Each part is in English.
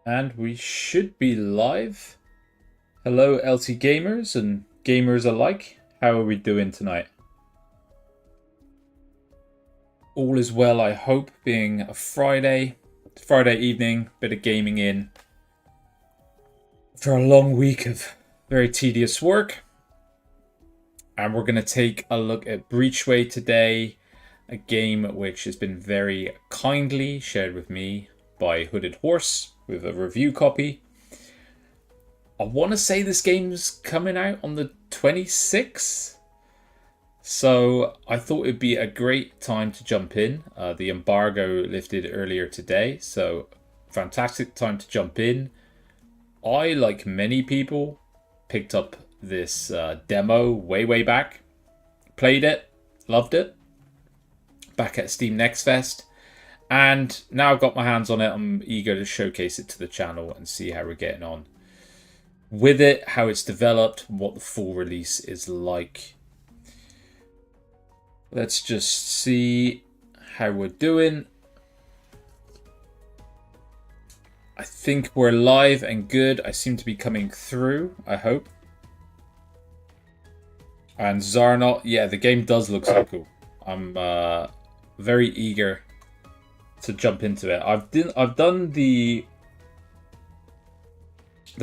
And we should be live. Hello, LT gamers and gamers alike. How are we doing tonight? All is well, I hope, being a Friday evening, bit of gaming in. For a long week of very tedious work. And we're going to take a look at Breachway today, a game which has been very kindly shared with me by Hooded Horse with a review copy. I want to say this game's coming out on the 26th. So I thought it'd be a great time to jump in. The embargo lifted earlier today, so fantastic time to jump in. I, like many people, picked up this demo way back. Played it, loved it. Back at Steam Next Fest. And now I've got my hands on it, I'm eager to showcase it to the channel and see how we're getting on with it, how it's developed, what the full release is like. Let's just see how we're doing. I think we're live and good. I seem to be coming through, I hope. And Zarnot, yeah, the game does look so cool. I'm very eager to jump into it. I've done the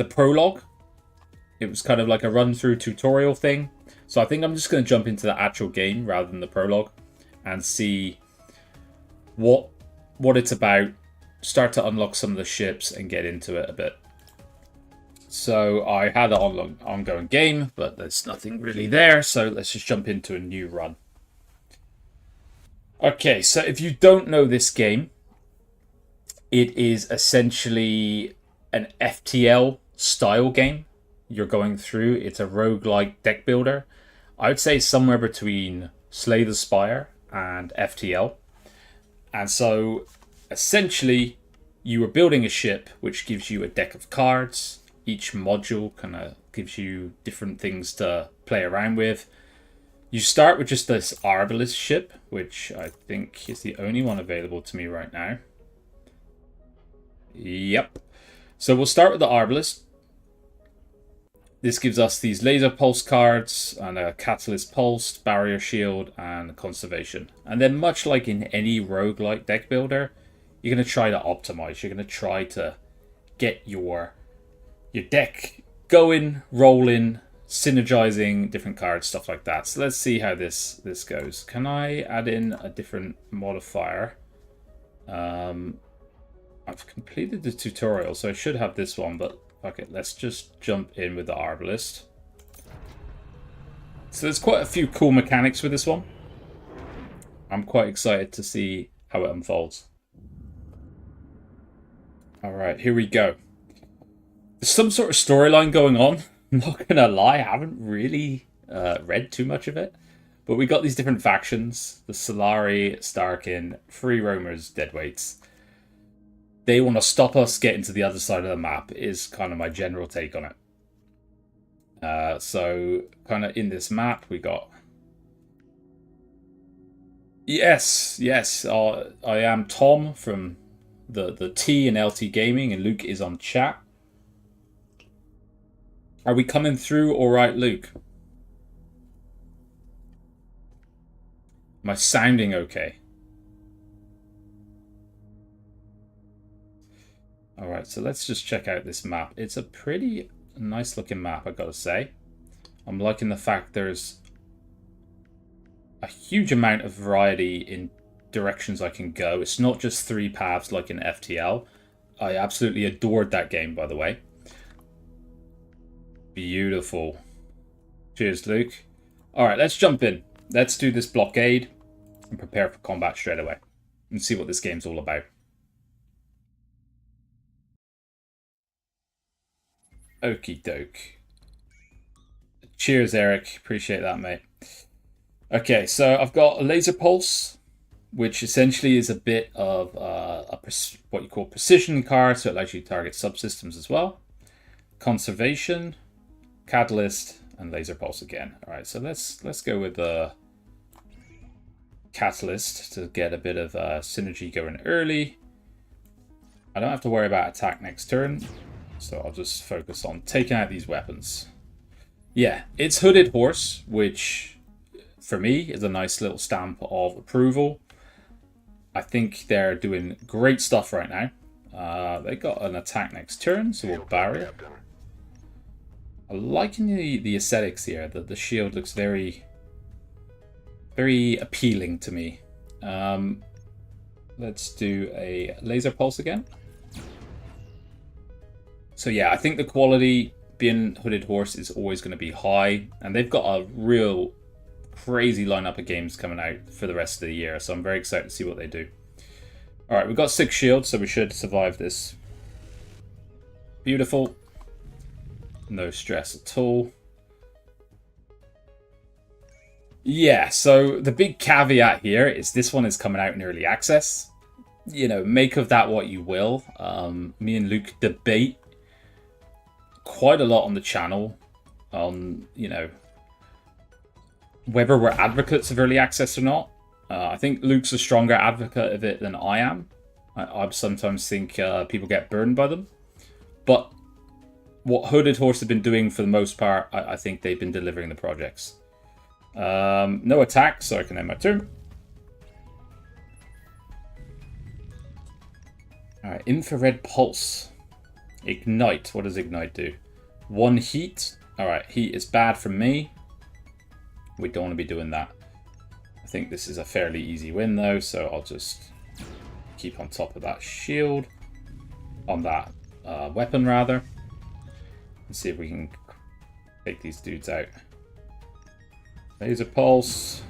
prologue. It was kind of like a run-through tutorial thing. So I think I'm just going to jump into the actual game rather than the prologue and see what it's about, start to unlock some of the ships and get into it a bit. So I had an ongoing game, but there's nothing really there. So let's just jump into a new run. Okay, so if you don't know this game, it is essentially an FTL style game you're going through. It's a roguelike deck builder. I would say somewhere between Slay the Spire and FTL. And so essentially you are building a ship which gives you a deck of cards. Each module kind of gives you different things to play around with. You start with just this Arbalest ship, which I think is the only one available to me right now. Yep. So we'll start with the Arbalest. This gives us these laser pulse cards and a catalyst pulse, barrier shield, and conservation. And then much like in any roguelike deck builder, you're going to try to optimize. You're going to try to get your deck going, rolling, synergizing different cards, stuff like that. So let's see how this goes. Can I add in a different modifier? I've completed the tutorial, so I should have this one, but okay, let's just jump in with the Arbalest. So there's quite a few cool mechanics with this one. I'm quite excited to see how it unfolds. Alright, here we go. There's some sort of storyline going on. I'm not gonna lie, I haven't really read too much of it. But we got these different factions. The Solari, Starkin, Free Roamers, Deadweights. They want to stop us getting to the other side of the map, is kind of my general take on it. So, kind of in this map, we got... Yes, I am Tom from the T and LT Gaming, and Luke is on chat. Are we coming through all right, Luke? Am I sounding okay? Alright, so let's just check out this map. It's a pretty nice looking map, I gotta say. I'm liking the fact there's a huge amount of variety in directions I can go. It's not just 3 paths like in FTL. I absolutely adored that game, by the way. Beautiful. Cheers, Luke. Alright, let's jump in. Let's do this blockade and prepare for combat straight away. And see what this game's all about. Okie doke. Cheers, Eric. Appreciate that, mate. Okay, so I've got a laser pulse, which essentially is a bit of what you call precision card, so it allows you to target subsystems as well. Conservation, catalyst, and laser pulse again. All right, so let's go with the catalyst to get a bit of synergy going early. I don't have to worry about attack next turn, so I'll just focus on taking out these weapons. Yeah, it's Hooded Horse, which for me is a nice little stamp of approval. I think they're doing great stuff right now. They got an attack next turn, so we'll barrier. I'm liking the aesthetics here. The shield looks very, very appealing to me. Let's do a laser pulse again. So yeah, I think the quality being Hooded Horse is always going to be high, and they've got a real crazy lineup of games coming out for the rest of the year, so I'm very excited to see what they do. Alright, we've got 6 shields, so we should survive this. Beautiful. No stress at all. Yeah, so the big caveat here is this one is coming out in early access. You know, make of that what you will. Me and Luke debate quite a lot on the channel on, you know, whether we're advocates of early access or not. I think Luke's a stronger advocate of it than I am. I sometimes think people get burned by them. But what Hooded Horse have been doing for the most part, I think they've been delivering the projects. No attack, so I can end my turn. Alright, Infrared Pulse. Ignite. What does Ignite do? 1 heat. Alright, heat is bad for me. We don't want to be doing that. I think this is a fairly easy win though, so I'll just keep on top of that shield. On that weapon rather. And see if we can take these dudes out. Laser Pulse.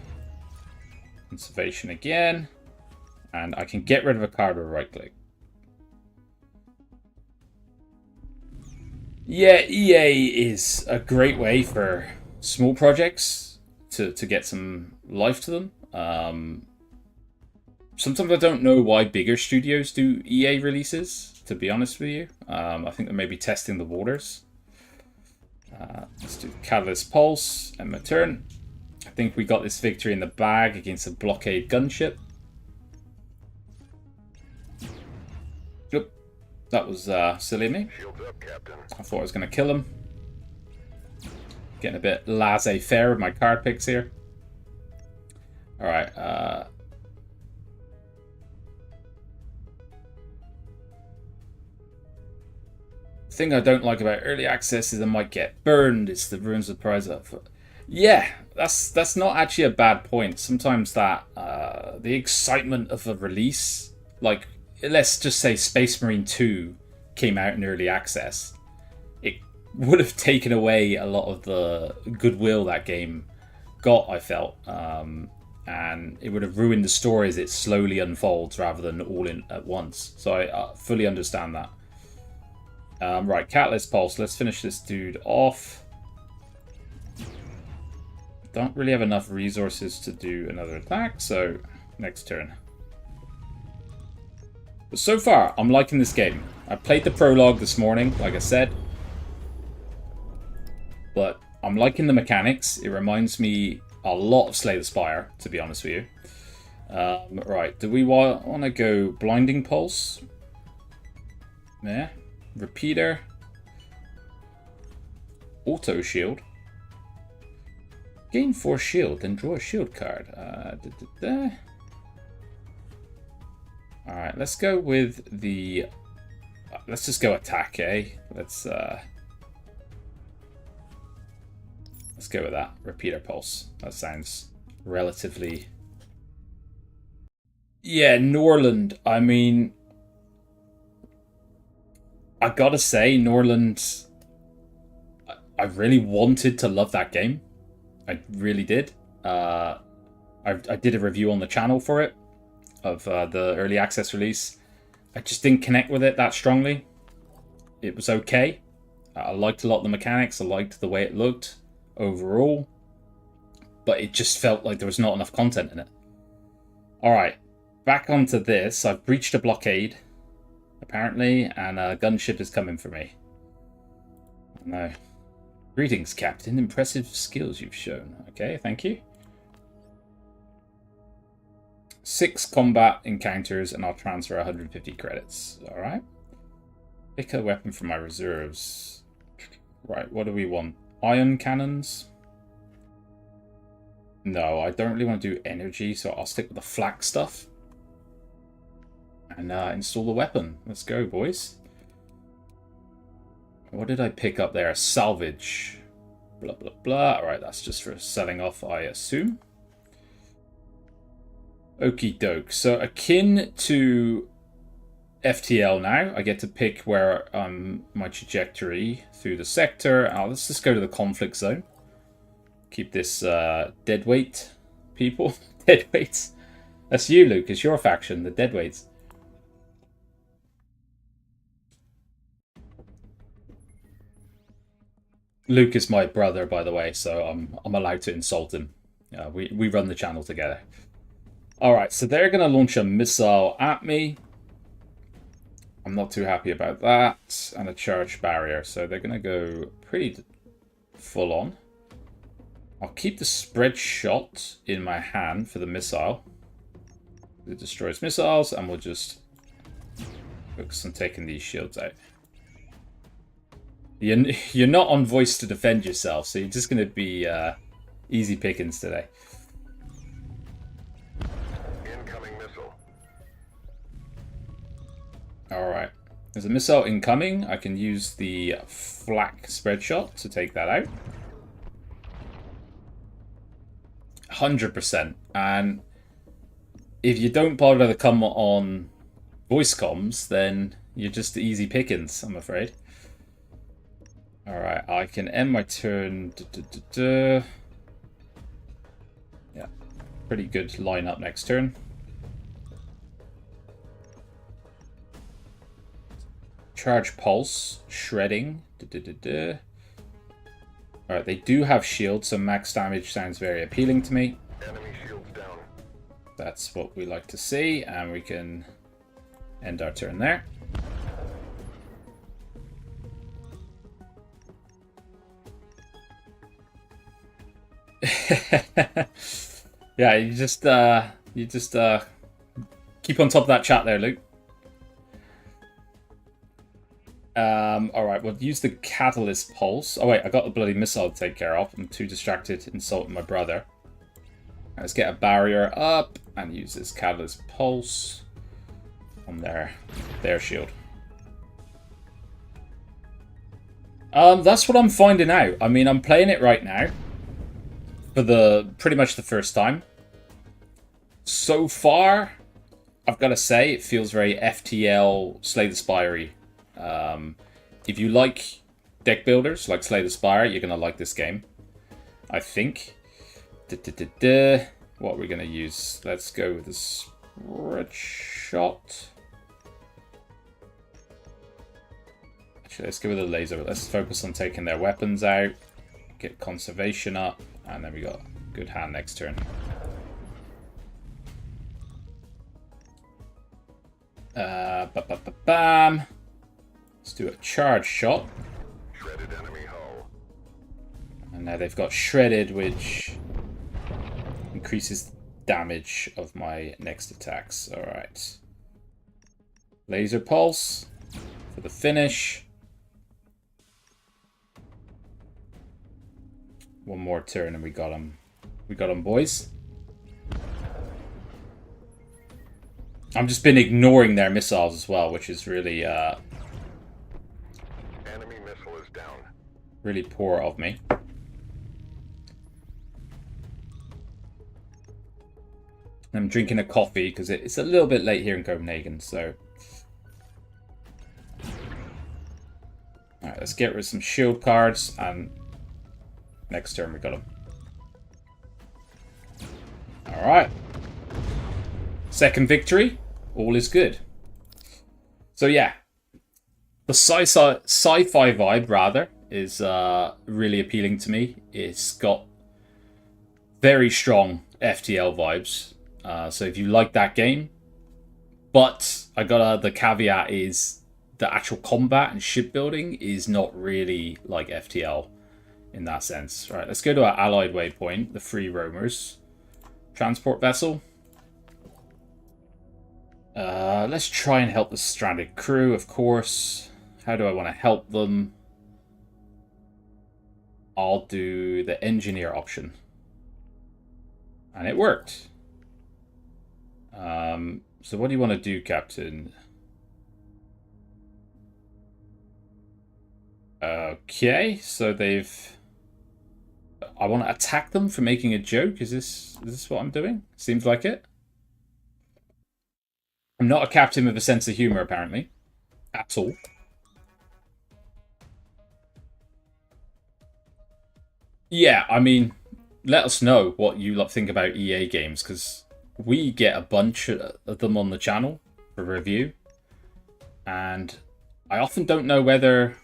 Conservation again. And I can get rid of a card with a right click. Yeah, EA is a great way for small projects to get some life to them. Sometimes I don't know why bigger studios do EA releases, to be honest with you. I think they're maybe testing the waters. Let's do Catalyst Pulse and my turn. I think we got this victory in the bag against a blockade gunship. Yep, that was silly of me. I thought I was going to kill him. Getting a bit laissez-faire with my card picks here. Alright, the thing I don't like about early access is I might get burned. It's the ruins of the prize up. Yeah, that's not actually a bad point. Sometimes that the excitement of a release, like let's just say Space Marine 2 came out in early access, it would have taken away a lot of the goodwill that game got, I felt. And it would have ruined the story as it slowly unfolds rather than all in at once. So I fully understand that. Right, Catalyst Pulse. Let's finish this dude off. Don't really have enough resources to do another attack, so next turn. But so far, I'm liking this game. I played the prologue this morning, like I said. But I'm liking the mechanics. It reminds me a lot of Slay the Spire, to be honest with you. Right, do we want to go Blinding Pulse? Yeah. Repeater. Auto Shield. Gain 4 shield, then draw a shield card. Alright, let's go with the... let's just go attack, eh? Let's go with that. Repeater Pulse. That sounds relatively... Yeah, Norland. I mean... I gotta say, Norland... I really wanted to love that game. I really did. I did a review on the channel for it, of the early access release. I just didn't connect with it that strongly. It was okay. I liked a lot of the mechanics. I liked the way it looked overall. But it just felt like there was not enough content in it. Alright, back onto this. I've breached a blockade, apparently, and a gunship is coming for me. No. Greetings, Captain. Impressive skills you've shown. Okay, thank you. 6 combat encounters, and I'll transfer 150 credits. Alright. Pick a weapon from my reserves. Right, what do we want? Ion cannons? No, I don't really want to do energy, so I'll stick with the flak stuff. And install the weapon. Let's go, boys. What did I pick up there? Salvage. Blah, blah, blah. Alright, that's just for selling off, I assume. Okie doke. So, akin to FTL now, I get to pick where my trajectory through the sector. Let's just go to the conflict zone. Keep this deadweight people. Deadweights. That's you, Luke. It's your faction, the deadweights. Luke is my brother, by the way, so I'm allowed to insult him. We run the channel together. Alright, so they're going to launch a missile at me. I'm not too happy about that. And a charge barrier, so they're going to go pretty full on. I'll keep the spread shot in my hand for the missile. It destroys missiles, and we'll just focus on taking these shields out. You're not on voice to defend yourself, so you're just going to be easy pickings today. Incoming missile. Alright. There's a missile incoming. I can use the flak spread shot to take that out. 100%. And if you don't bother to come on voice comms, then you're just easy pickings, I'm afraid. Alright, I can end my turn. Yeah, pretty good lineup next turn. Charge pulse, shredding. Alright, they do have shields, so max damage sounds very appealing to me. Enemy shields down. That's what we like to see, and we can end our turn there. Yeah, you just keep on top of that chat there, Luke. Alright, we'll use the catalyst pulse. Oh wait, I got the bloody missile to take care of. I'm too distracted insulting my brother. Let's get a barrier up and use this catalyst pulse on their shield. That's what I'm finding out. I mean, I'm playing it right now for pretty much the first time. So far, I've got to say, it feels very FTL Slay the Spire-y. If you like deck builders like Slay the Spire, you're going to like this game, I think. What are we going to use? Let's go with the spread shot. Actually, let's go with the laser. Let's focus on taking their weapons out. Get conservation up. And then we got good hand next turn. Bam. Let's do a charge shot. Shredded enemy hull. And now they've got shredded, which increases damage of my next attacks. Alright. Laser pulse for the finish. One more turn and we got him. We got him, boys. I've just been ignoring their missiles as well, which is really Enemy missile is down. really poor of me. I'm drinking a coffee because it's a little bit late here in Copenhagen, so. Alright, let's get rid of some shield cards, and next turn we got them. Alright. Second victory. All is good. So yeah. The sci-fi vibe, rather, is really appealing to me. It's got very strong FTL vibes. So if you like that game. But the caveat is the actual combat and shipbuilding is not really like FTL in that sense. Right, let's go to our allied waypoint, the Free Roamers. Transport vessel. Let's try and help the stranded crew, of course. How do I want to help them? I'll do the engineer option. And it worked. So what do you want to do, Captain? Okay, so they've... I want to attack them for making a joke. Is this what I'm doing? Seems like it. I'm not a captain with a sense of humor, apparently. At all. Yeah, I mean, let us know what you think about EA games, because we get a bunch of them on the channel for review. And I often don't know whether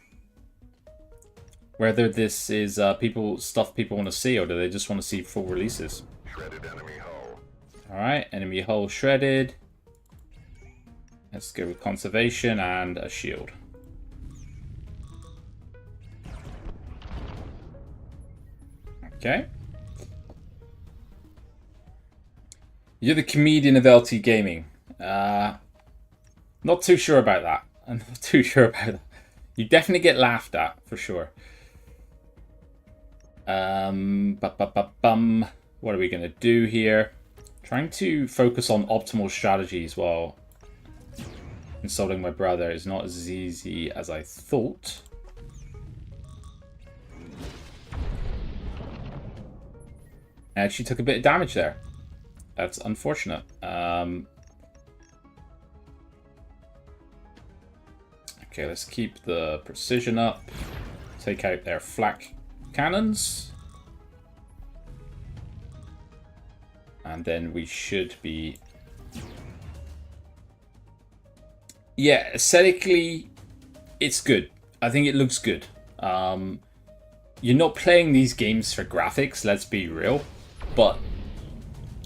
this is stuff people want to see, or do they just want to see full releases. Shredded enemy hull. Alright, enemy hull shredded. Let's go with conservation and a shield. Okay. You're the comedian of LT Gaming. Not too sure about that. I'm not too sure about that. You definitely get laughed at, for sure. What are we going to do here? Trying to focus on optimal strategies while insulting my brother is not as easy as I thought. I actually took a bit of damage there. That's unfortunate. Okay, let's keep the precision up. Take out their flak cannons. And then we should be... Yeah, aesthetically, it's good. I think it looks good. You're not playing these games for graphics, let's be real. But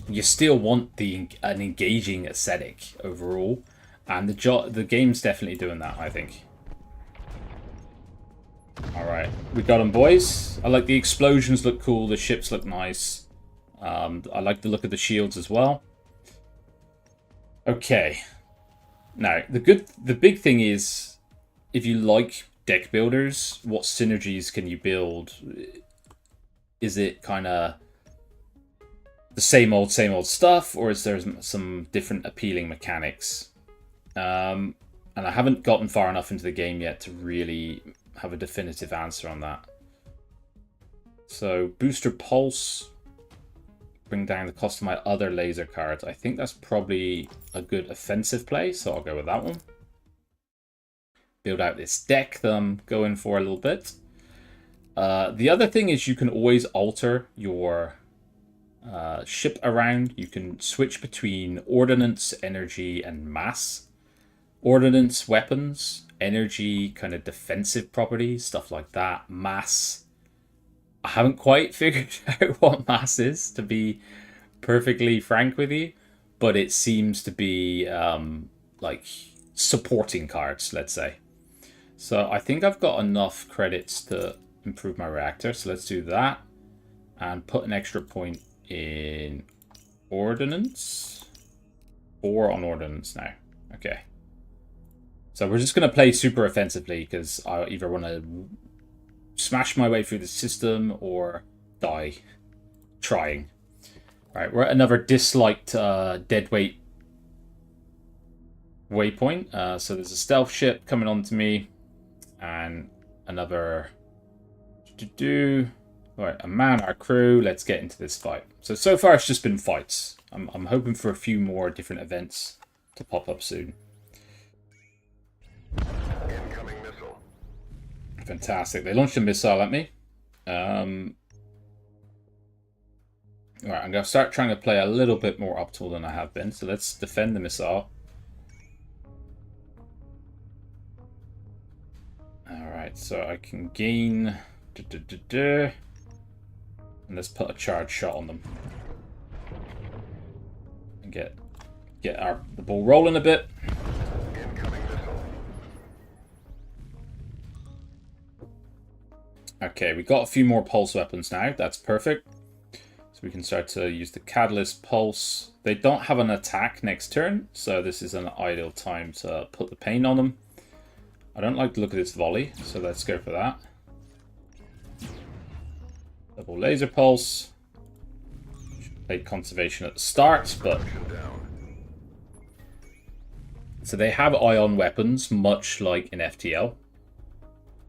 you still want an engaging aesthetic overall. And the game's definitely doing that, I think. Alright, we got them, boys. I like the explosions look cool, the ships look nice. I like the look of the shields as well. Okay. Now, the big thing is, if you like deck builders, what synergies can you build? Is it kind of the same old stuff, or is there some different appealing mechanics? And I haven't gotten far enough into the game yet to really have a definitive answer on that. So, booster pulse, bring down the cost of my other laser cards. I think that's probably a good offensive play, so I'll go with that one. Build out this deck that I'm going for a little bit. The other thing is you can always alter your ship around. You can switch between ordnance, energy, and mass. Ordnance, weapons, energy, kind of defensive properties, stuff like that. Mass, I haven't quite figured out what mass is, to be perfectly frank with you, but it seems to be like supporting cards, let's say. So I think I've got enough credits to improve my reactor, so let's do that and put an extra point in ordnance. 4 on ordnance now. Okay. So we're just going to play super offensively because I either want to smash my way through the system or die trying. Right, we're at another disliked deadweight waypoint. So there's a stealth ship coming on to me and another Alright, a man, our crew. Let's get into this fight. So far it's just been fights. I'm hoping for a few more different events to pop up soon. Incoming missile. Fantastic. They launched a missile at me. Alright, I'm going to start trying to play a little bit more optimal than I have been. So let's defend the missile. Alright, so I can gain... And let's put a charge shot on them. And get the ball rolling a bit. Incoming missile. Okay, we got a few more pulse weapons now. That's perfect. So we can start to use the Catalyst Pulse. They don't have an attack next turn, so this is an ideal time to put the pain on them. I don't like the look of this volley, so let's go for that. Double laser pulse. Played conservation at the start, but... So they have ion weapons, much like in FTL,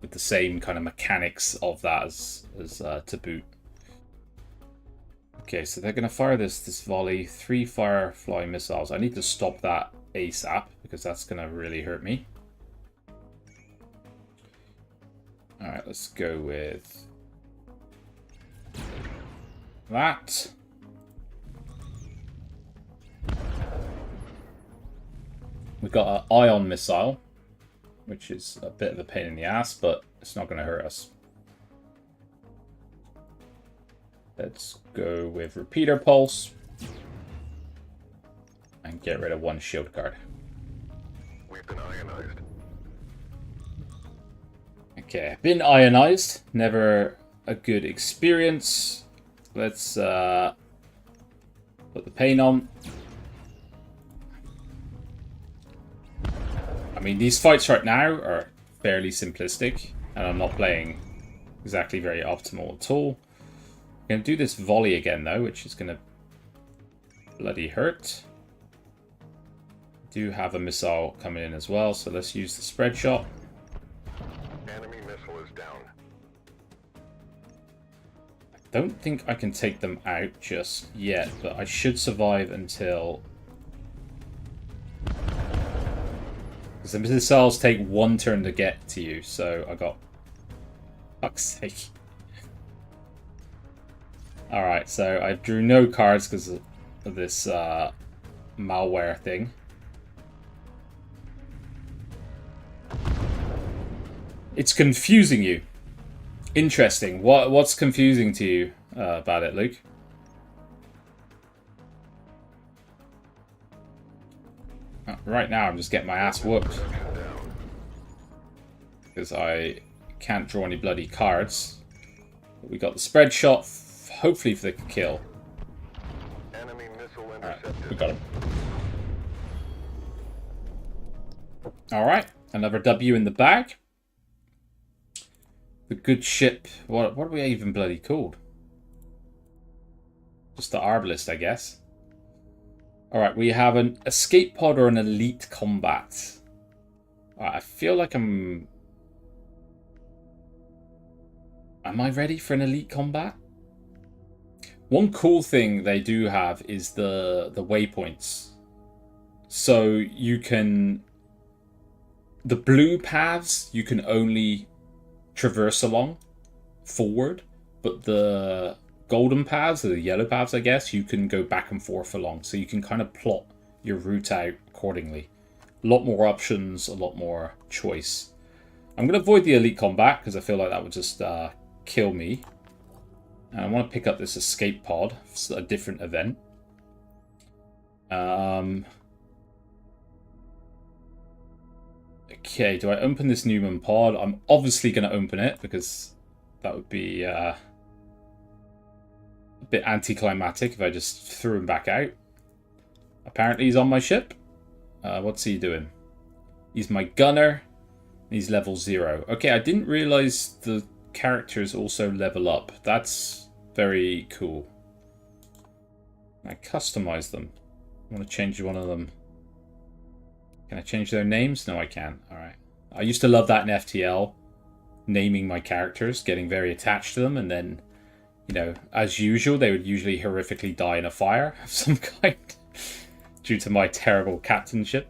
with the same kind of mechanics of that as to boot. Okay, so they're going to fire this volley, 3 Firefly missiles. I need to stop that ASAP, because that's going to really hurt me. Alright, let's go with that. We've got an ion missile, which is a bit of a pain in the ass, but it's not going to hurt us. Let's go with repeater pulse and get rid of 1 shield card. We've been ionized. Okay, been ionized. Never a good experience. Let's put the paint on. I mean, these fights right now are fairly simplistic, and I'm not playing exactly very optimal at all. I'm going to do this volley again, though, which is going to bloody hurt. Do have a missile coming in as well, so let's use the spread shot. Enemy missile is down. I don't think I can take them out just yet, but I should survive until... Because the missiles take 1 turn to get to you, so I got... Fuck's sake. Alright, so I drew no cards because of this malware thing. It's confusing you. Interesting. What's confusing to you about it, Luke? Right now I'm just getting my ass whooped. Because I can't draw any bloody cards. But we got the spread shot, hopefully for the kill. Enemy missile intercepted. Alright, we got him. Alright, another W in the bag. The good ship. What are we even bloody called? Just the Arbalist, I guess. Alright, we have an escape pod or an elite combat. I feel like I'm... Am I ready for an elite combat? One cool thing they do have is the waypoints. So you can... The blue paths you can only traverse along forward, but the golden paths, or the yellow paths I guess, you can go back and forth along. So you can kind of plot your route out accordingly. A lot more options, a lot more choice. I'm going to avoid the elite combat because I feel like that would just kill me. And I want to pick up this escape pod. It's a different event. Okay, do I open this Newman pod? I'm obviously going to open it because that would be a bit anticlimactic if I just threw him back out. Apparently he's on my ship. What's he doing? He's my gunner. He's level 0. Okay, I didn't realize the characters also level up. That's very cool. I customize them. I want to change one of them. Can I change their names? No, I can't. Alright. I used to love that in FTL. Naming my characters, getting very attached to them, and then, you know, as usual, they would usually horrifically die in a fire of some kind. Due to my terrible captaincy.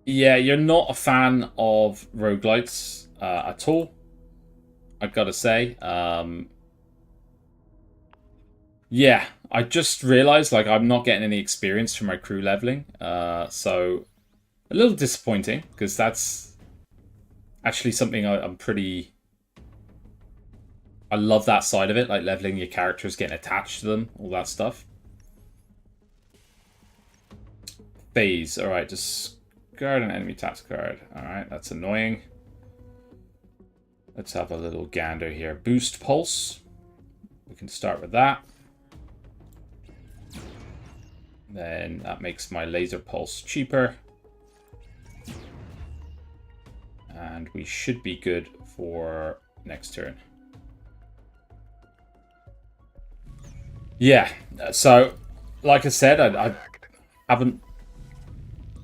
Yeah, you're not a fan of roguelites at all, I've got to say. Yeah, I just realized like I'm not getting any experience from my crew leveling. So a little disappointing because that's actually something I'm pretty... I love that side of it, like leveling your characters, getting attached to them, all that stuff. Phase, alright, discard an enemy task card. Alright, that's annoying. Let's have a little gander here. Boost pulse. We can start with that. Then that makes my laser pulse cheaper. And we should be good for next turn. Yeah, so like I said, I haven't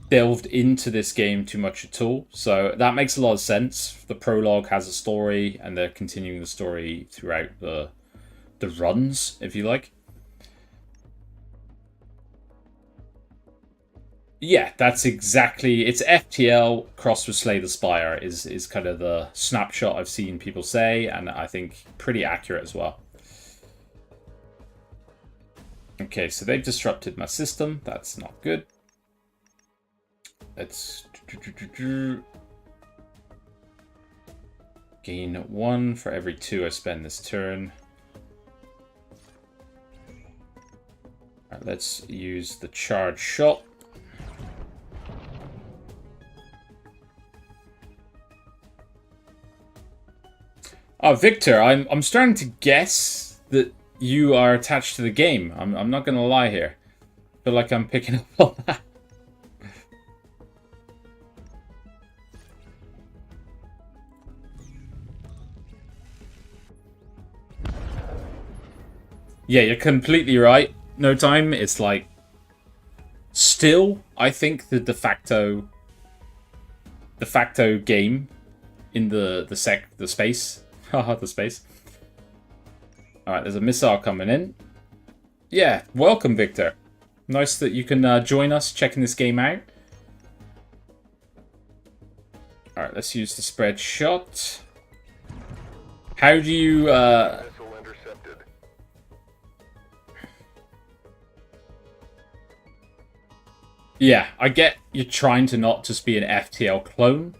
delved into this game too much at all, so that makes a lot of sense. The prologue has a story, and they're continuing the story throughout the runs, if you like. Yeah, that's exactly. It's FTL crossed with Slay the Spire is kind of the snapshot I've seen people say, and I think pretty accurate as well. Okay, so they've disrupted my system. That's not good. Let's gain 1 for every 2 I spend this turn. Alright, let's use the charge shot. Oh, Victor, I'm starting to guess that you are attached to the game. I'm not going to lie here. I feel like I'm picking up on that. Yeah, you're completely right. No time. It's like still, I think the de facto game in the space. Haha, the space. Alright, there's a missile coming in. Yeah, welcome, Victor. Nice that you can join us checking this game out. Alright, let's use the spread shot. How do you... Missile intercepted. Yeah, I get you're trying to not just be an FTL clone.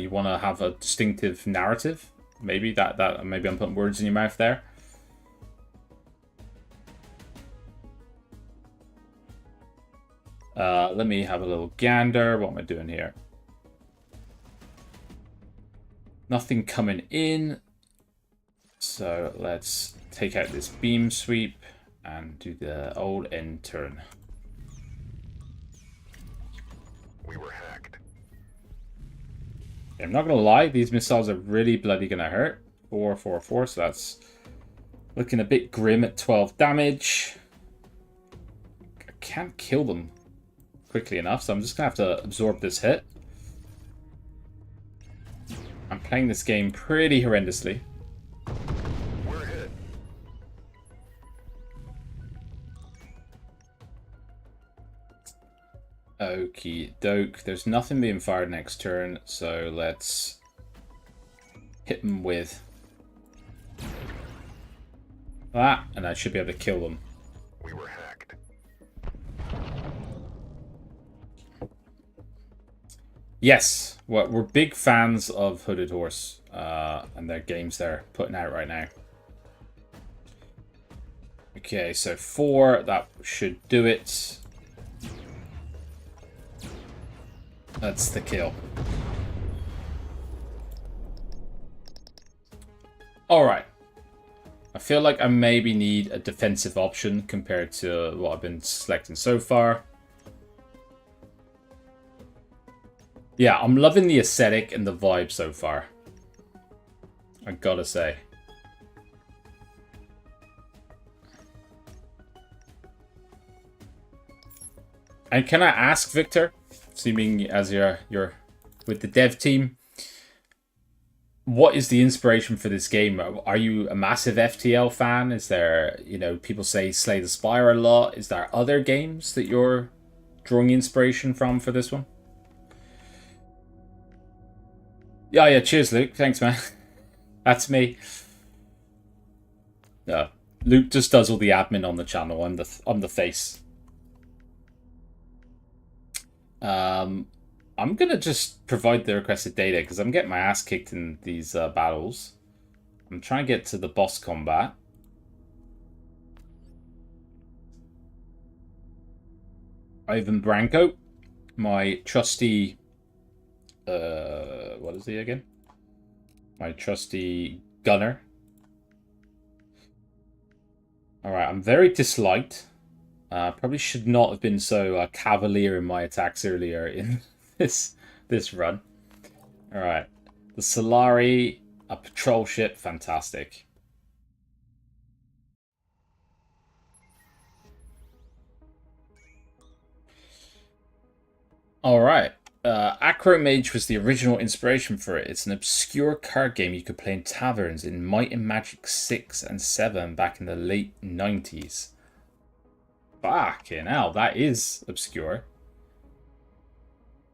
You want to have a distinctive narrative. Maybe maybe I'm putting words in your mouth there. Let me have a little gander. What am I doing here? Nothing coming in. So let's take out this beam sweep and do the old end turn. We were hacked. I'm not gonna lie, these missiles are really bloody gonna hurt. 4, 4, 4, so that's looking a bit grim at 12 damage. I can't kill them quickly enough, so I'm just gonna have to absorb this hit. I'm playing this game pretty horrendously. We're hit. Okie doke. There's nothing being fired next turn, so let's hit them with that, and I should be able to kill them. We were hacked. Yes, we're big fans of Hooded Horse and their games they're putting out right now. Okay, so 4, that should do it. That's the kill. Alright. I feel like I maybe need a defensive option compared to what I've been selecting so far. Yeah, I'm loving the aesthetic and the vibe so far. I gotta say. And can I ask, Victor, assuming as you're with the dev team, what is the inspiration for this game? Are you a massive FTL fan? Is there, people say Slay the Spire a lot. Is there other games that you're drawing inspiration from for this one? Yeah, cheers, Luke. Thanks, man. That's me. No, Luke just does all the admin on the channel. I'm the face. I'm gonna just provide the requested data because I'm getting my ass kicked in these battles. I'm trying to get to the boss combat. Ivan Branco, my trusty... what is he again? My trusty gunner. Alright, I'm very disliked. Probably should not have been so cavalier in my attacks earlier in this run. All right, the Solari, a patrol ship, fantastic. All right. Acromage was the original inspiration for it. It's an obscure card game you could play in taverns in Might and Magic 6 and 7 back in the late 90s. Fucking hell, that is obscure.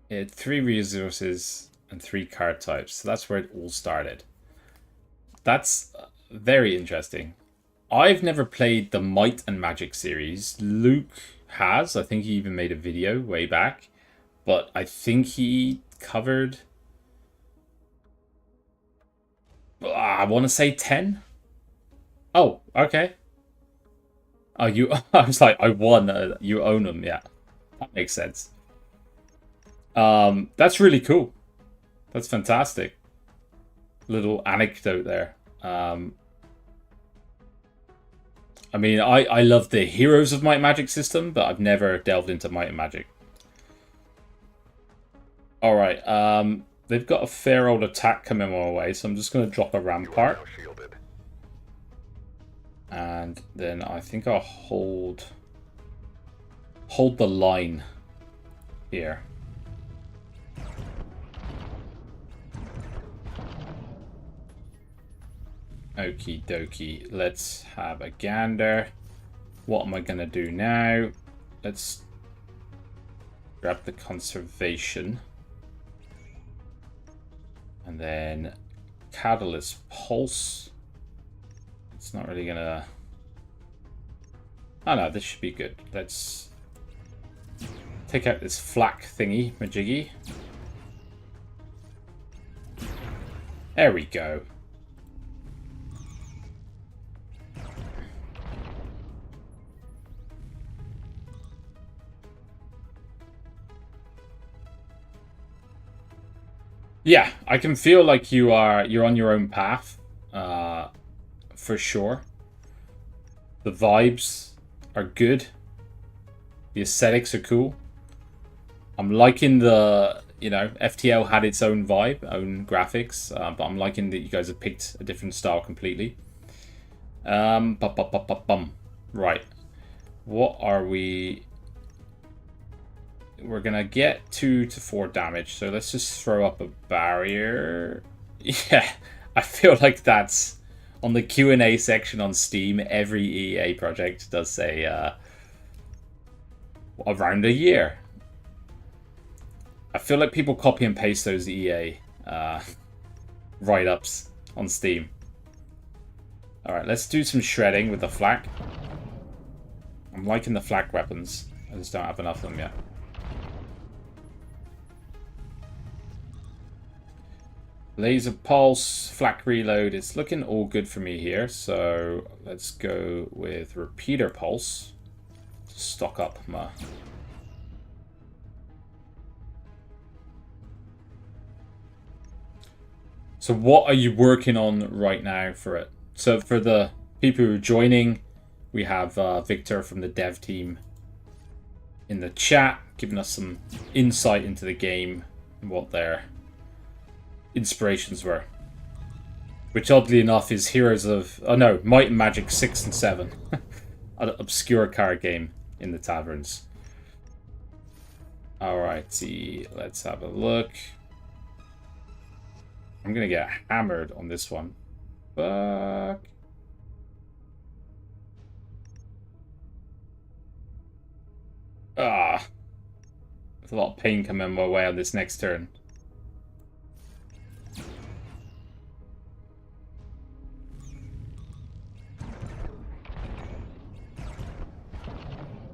It had 3 resources and 3 card types, so that's where it all started. That's very interesting. I've never played the Might and Magic series. Luke has. I think he even made a video way back. But I think he covered... I want to say 10? Oh, okay. Oh, you... I was like, I won. You own them, yeah. That makes sense. That's really cool. That's fantastic. Little anecdote there. I mean, I love the Heroes of Might and Magic system, but I've never delved into Might and Magic. Alright, they've got a fair old attack coming my way, so I'm just going to drop a rampart. And then I think I'll hold the line here. Okie dokie, let's have a gander. What am I going to do now? Let's grab the conservation. And then Catalyst Pulse. It's not really gonna... Oh no, this should be good. Let's take out this flak thingy, majiggy. There we go. Yeah, I can feel like you're on your own path, for sure. The vibes are good. The aesthetics are cool. I'm liking the, FTL had its own vibe, own graphics, but I'm liking that you guys have picked a different style completely. Right. What are we... We're gonna get 2 to 4 damage, so let's just throw up a barrier. Yeah, I feel like that's on the Q&A section on Steam. Every EA project does say around a year. I feel like people copy and paste those EA write-ups on Steam. Alright, let's do some shredding with the flak. I'm liking the flak weapons. I just don't have enough of them yet. Laser pulse, flak reload. It's looking all good for me here. So let's go with repeater pulse. Stock up my... So what are you working on right now for it? So for the people who are joining, we have Victor from the dev team in the chat, giving us some insight into the game and what their inspirations were. Which oddly enough is Heroes of... Oh no, Might and Magic 6 and 7. An obscure card game in the taverns. Alrighty, let's have a look. I'm gonna get hammered on this one. Fuck. Ah. There's a lot of pain coming my way on this next turn.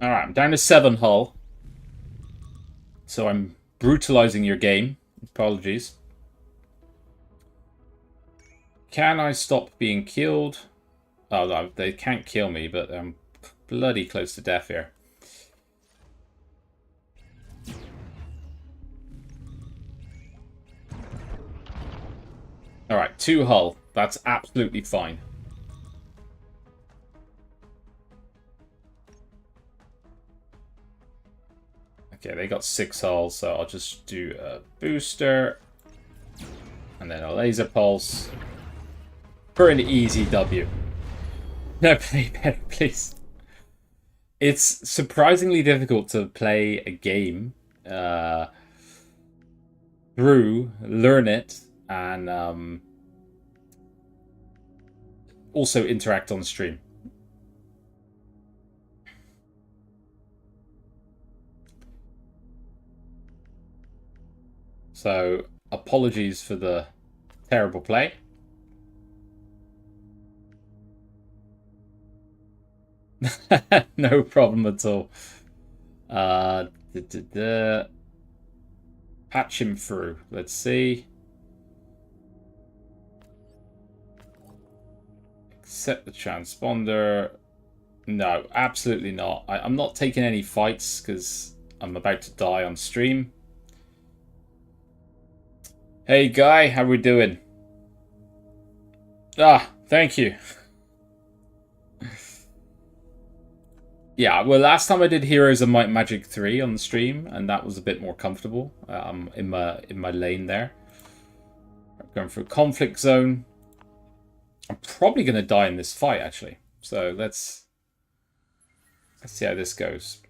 Alright, I'm down to 7 hull. So I'm brutalizing your game. Apologies. Can I stop being killed? Oh, no, they can't kill me, but I'm bloody close to death here. Alright, 2 hull. That's absolutely fine. Okay, they got 6 hulls, so I'll just do a booster. And then a laser pulse. For an easy W. No, play better, please. It's surprisingly difficult to play a game through, learn it, and also interact on stream. So, apologies for the terrible play. No problem at all. Patch him through. Let's see. Accept the transponder. No, absolutely not. I'm not taking any fights because I'm about to die on stream. Hey Guy, how we doing? Ah, thank you. Yeah, well, last time I did Heroes of Might and Magic 3 on the stream, and that was a bit more comfortable in my lane there. Going through conflict zone. I'm probably going to die in this fight, actually. So let's see how this goes.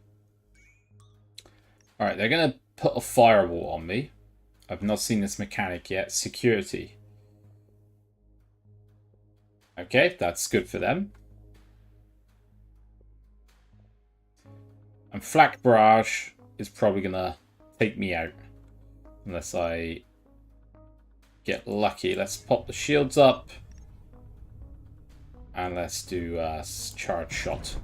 All right, they're going to put a firewall on me. I've not seen this mechanic yet. Security. Okay, that's good for them. And Flak Barrage is probably going to take me out. Unless I get lucky. Let's pop the shields up. And let's do a charge shot.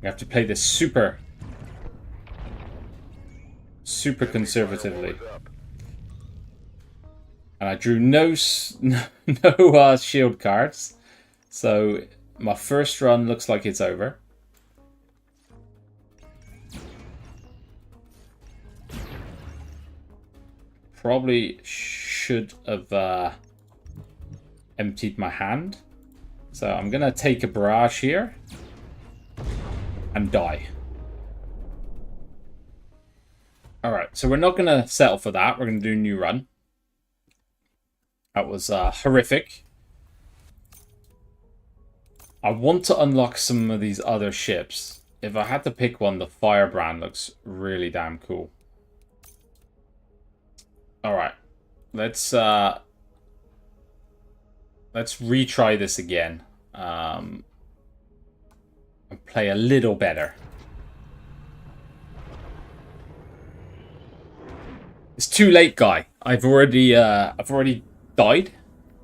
We have to play this super conservatively. And I drew no shield cards. So my first run looks like it's over. Probably should have emptied my hand. So I'm going to take a barrage here and die. Alright, so we're not going to settle for that. We're going to do a new run. That was horrific. I want to unlock some of these other ships. If I had to pick one, the Firebrand looks really damn cool. Alright, let's retry this again. And play a little better. It's too late, Guy. I've already died.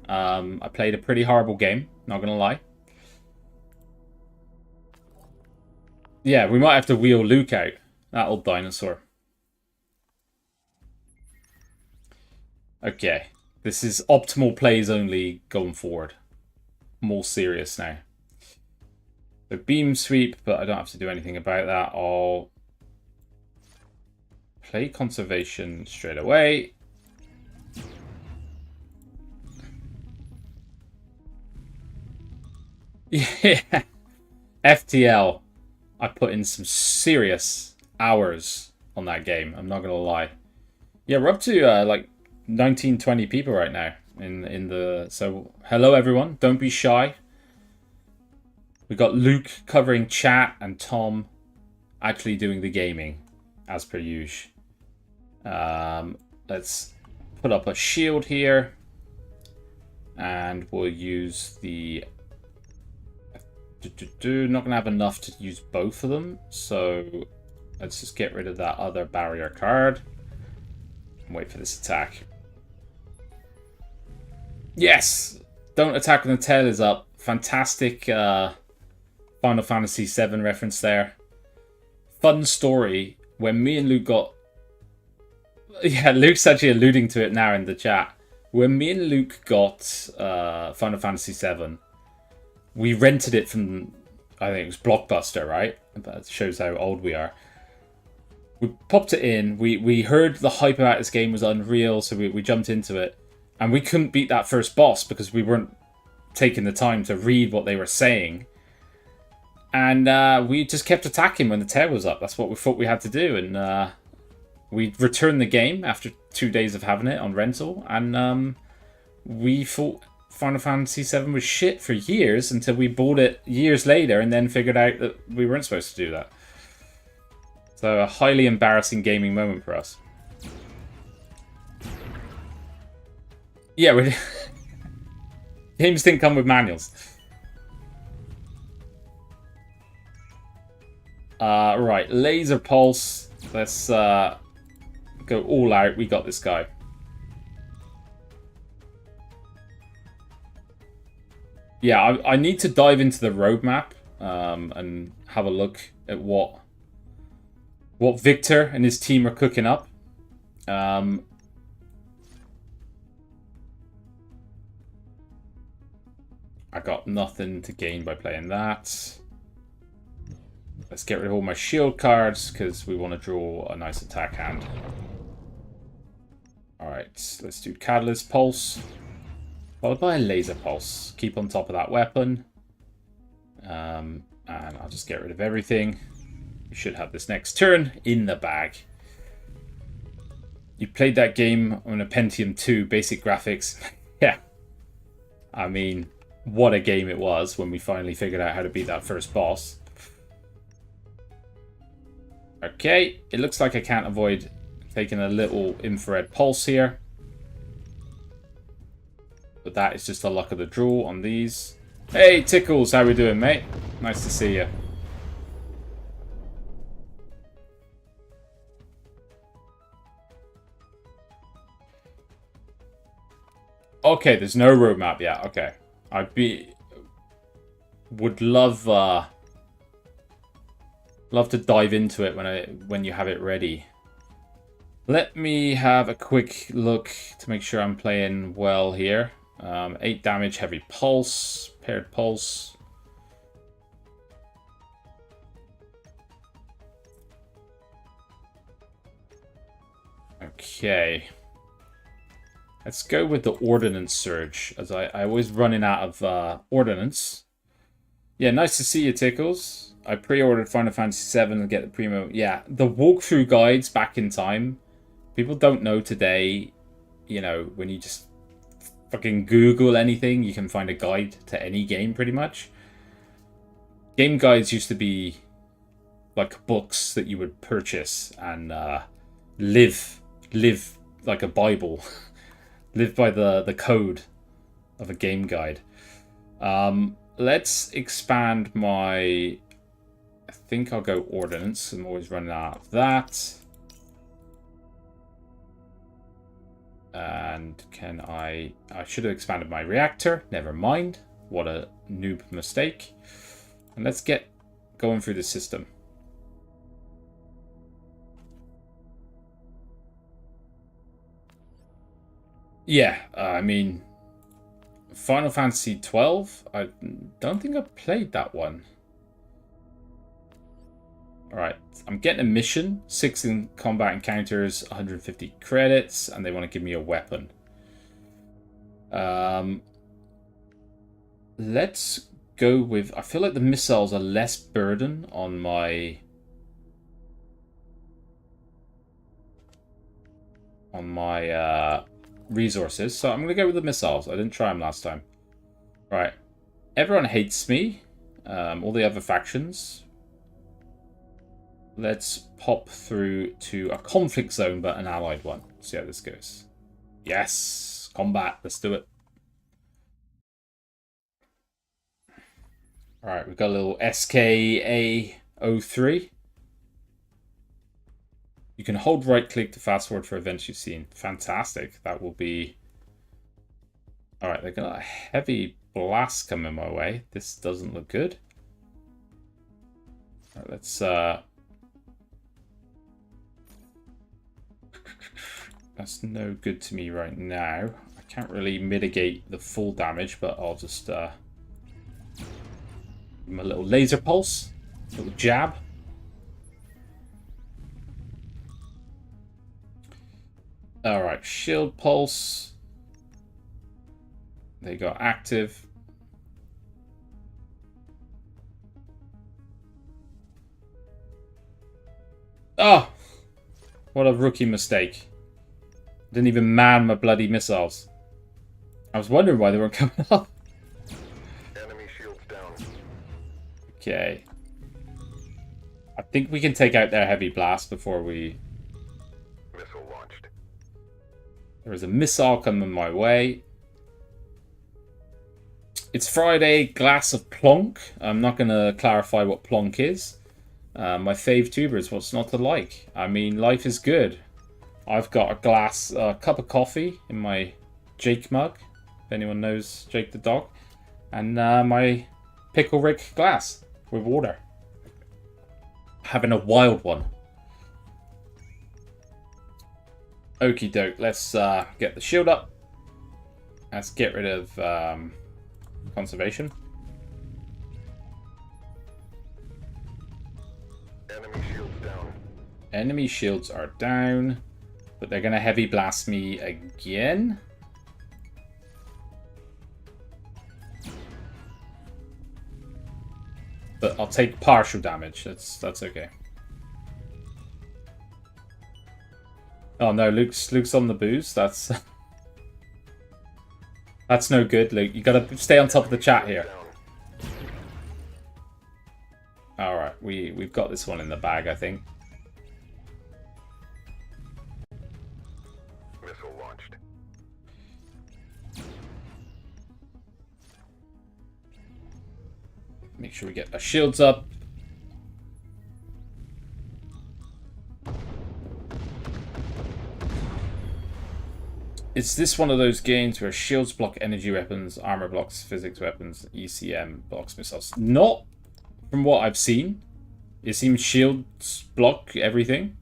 I played a pretty horrible game, not gonna lie. Yeah, we might have to wheel Luke out. That old dinosaur. Okay. This is optimal plays only going forward. More serious now. So beam sweep, but I don't have to do anything about that. I'll play conservation straight away. Yeah. FTL. I put in some serious hours on that game. I'm not going to lie. Yeah, we're up to like 19, 20 people right now in the... So, hello everyone. Don't be shy. We got Luke covering chat and Tom actually doing the gaming, as per usual. Let's put up a shield here. And we'll use the... Not going to have enough to use both of them. So, let's just get rid of that other barrier card. And wait for this attack. Yes! Don't attack when the tail is up. Fantastic Final Fantasy VII reference there. Fun story. When me and Luke got... Yeah, Luke's actually alluding to it now in the chat. When me and Luke got Final Fantasy VII, we rented it from, I think it was Blockbuster, right? That shows how old we are. We popped it in. We heard the hype about this game was unreal, so we jumped into it. And we couldn't beat that first boss because we weren't taking the time to read what they were saying. And we just kept attacking when the tower was up. That's what we thought we had to do. And we returned the game after 2 days of having it on rental. And we thought Final Fantasy VII was shit for years until we bought it years later and then figured out that we weren't supposed to do that. So a highly embarrassing gaming moment for us. Yeah, games didn't come with manuals. Right, laser pulse. Let's go all out. We got this guy. Yeah, I need to dive into the roadmap and have a look at what Victor and his team are cooking up. I got nothing to gain by playing that. Let's get rid of all my shield cards because we want to draw a nice attack hand. Alright, let's do Catalyst Pulse. Followed by a Laser Pulse. Keep on top of that weapon. And I'll just get rid of everything. We should have this next turn in the bag. You played that game on a Pentium 2, basic graphics. Yeah. I mean, what a game it was when we finally figured out how to beat that first boss. Okay, it looks like I can't avoid taking a little infrared pulse here. But that is just the luck of the draw on these. Hey, Tickles, how we doing, mate? Nice to see you. Okay, there's no roadmap yet. Okay, would love to dive into it when you have it ready. Let me have a quick look to make sure I'm playing well here. 8 damage, heavy pulse, paired pulse. Okay. Let's go with the Ordnance Surge, as I always running out of Ordnance. Yeah, nice to see you, Tickles. I pre-ordered Final Fantasy VII and get the primo. Yeah, the walkthrough guides back in time. People don't know today, you know, when you just fucking Google anything, you can find a guide to any game pretty much. Game guides used to be like books that you would purchase and live like a Bible. Live by the code of a game guide. Let's expand my... I think I'll go Ordnance. I'm always running out of that. And can I should have expanded my reactor. Never mind. What a noob mistake. And let's get going through the system. Yeah, I mean, Final Fantasy 12. I don't think I played that one. Alright, I'm getting a mission. 6 in combat encounters, 150 credits, and they want to give me a weapon. Let's go with... I feel like the missiles are less burden on my... resources. So I'm going to go with the missiles. I didn't try them last time. Right. Everyone hates me. All the other factions. Let's pop through to a conflict zone, but an allied one. See how this goes. Yes! Combat. Let's do it. Alright, we've got a little SKA03. You can hold right-click to fast-forward for events you've seen. Fantastic. That will be... Alright, they got a heavy blast coming my way. This doesn't look good. Alright, let's... That's no good to me right now. I can't really mitigate the full damage, but I'll just... give him a little laser pulse. A little jab. Alright, shield pulse. They got active. Oh! What a rookie mistake. Didn't even man my bloody missiles. I was wondering why they weren't coming up. Enemy shields down. Okay. I think we can take out their heavy blast before we... Missile launched. There is a missile coming my way. It's Friday, glass of plonk. I'm not going to clarify what plonk is. My fave tubers, what's not to like? I mean, life is good. I've got a cup of coffee in my Jake mug, if anyone knows Jake the dog, and my Pickle Rick glass with water. Having a wild one. Okie doke, let's get the shield up. Let's get rid of conservation. Enemy shields down. Enemy shields are down, but they're going to heavy blast me again. But I'll take partial damage. That's okay. Oh no, Luke's on the booze. That's that's no good, Luke. You gotta stay on top of the chat here. Alright, we've got this one in the bag, I think. Missile launched. Make sure we get our shields up. Is this one of those games where shields block energy weapons, armor blocks physics weapons, ECM blocks missiles? Not from what I've seen. It seems shields block everything,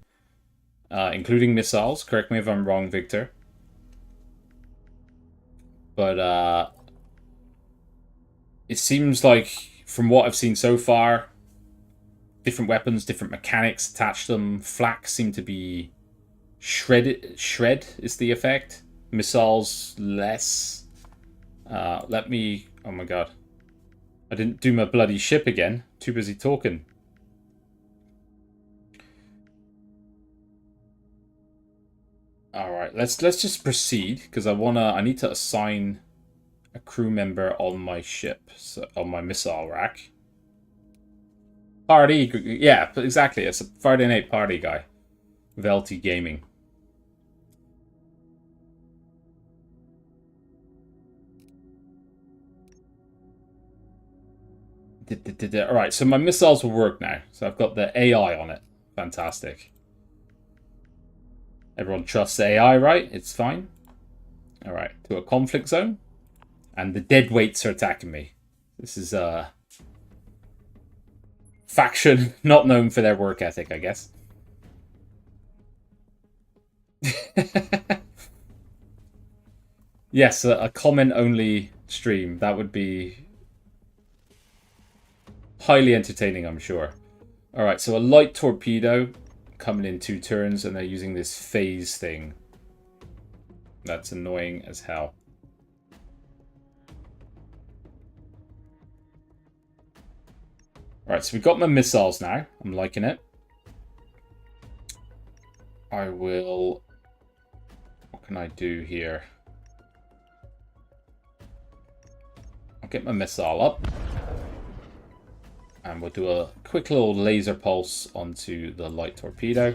including missiles. Correct me if I'm wrong, Victor. But it seems like, from what I've seen so far, different weapons, different mechanics attached to them. Flak seem to be shredded. Shred is the effect. Missiles less. Let me... Oh my god. I didn't do my bloody ship again. Too busy talking. Alright, let's just proceed, because I need to assign a crew member on my ship, so, on my missile rack. Party, yeah, exactly. It's a Friday night party guy with LT Gaming. Alright, so my missiles will work now. So I've got the AI on it. Fantastic. Everyone trusts AI, right? It's fine. Alright, to a conflict zone. And the dead weights are attacking me. This is a faction not known for their work ethic, I guess. Yes, a comment-only stream. That would be highly entertaining, I'm sure. Alright, so a light torpedo coming in 2 turns, and they're using this phase thing. That's annoying as hell. Alright, so we've got my missiles now. I'm liking it. I will... What can I do here? I'll get my missile up. And we'll do a quick little laser pulse onto the light torpedo.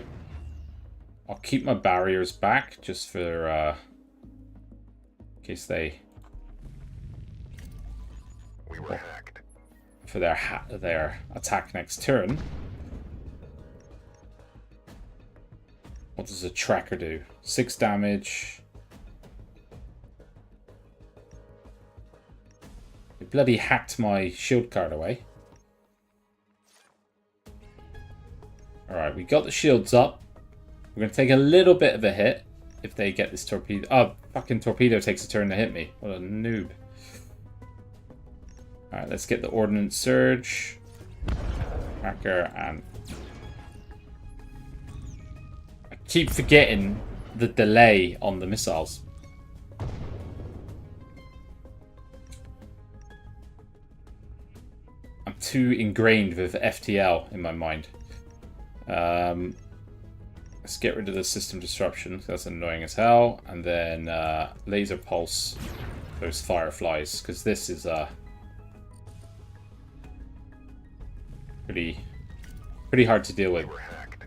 I'll keep my barriers back just for in case they... We were hacked. For their attack next turn. What does a tracker do? 6 damage. They bloody hacked my shield card away. Alright, we got the shields up. We're going to take a little bit of a hit if they get this torpedo. Oh, fucking torpedo takes a turn to hit me. What a noob. Alright, let's get the ordnance surge. Tracker and... I keep forgetting the delay on the missiles. I'm too ingrained with FTL in my mind. Let's get rid of the system disruption. That's annoying as hell. And then laser pulse those fireflies, because this is pretty hard to deal with. We're hacked.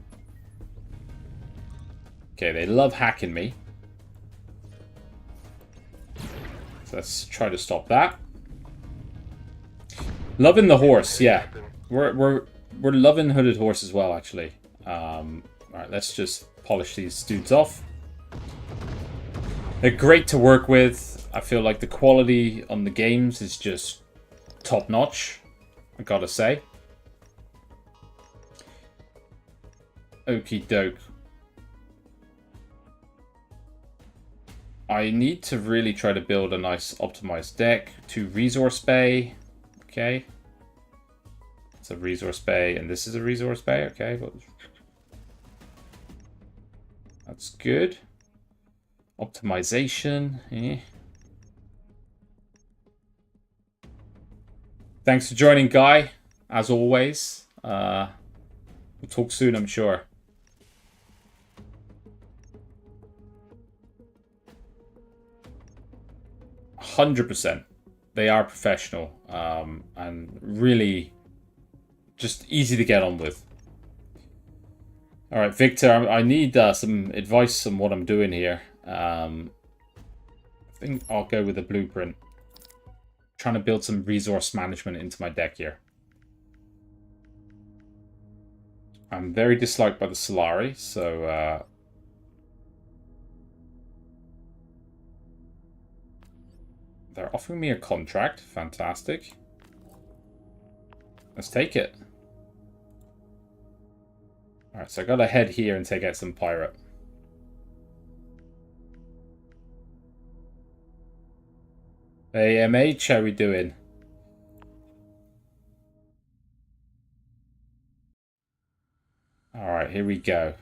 Okay, they love hacking me. So let's try to stop that. Loving the horse, yeah. We're loving Hooded Horse as well, actually. Alright, let's just polish these dudes off. They're great to work with. I feel like the quality on the games is just top notch, I gotta say. Okie doke. I need to really try to build a nice optimized deck. 2 resource bay. Okay. It's a resource bay, and this is a resource bay. Okay, but that's good. Optimization. Eh. Thanks for joining, Guy. As always. We'll talk soon, I'm sure. 100%. They are professional and really just easy to get on with. Alright, Victor, I need some advice on what I'm doing here. I think I'll go with a blueprint. Trying to build some resource management into my deck here. I'm very disliked by the Solari, so they're offering me a contract. Fantastic. Let's take it. Alright, so I gotta head here and take out some pirate. Hey, MH, how we doing? Alright, here we go.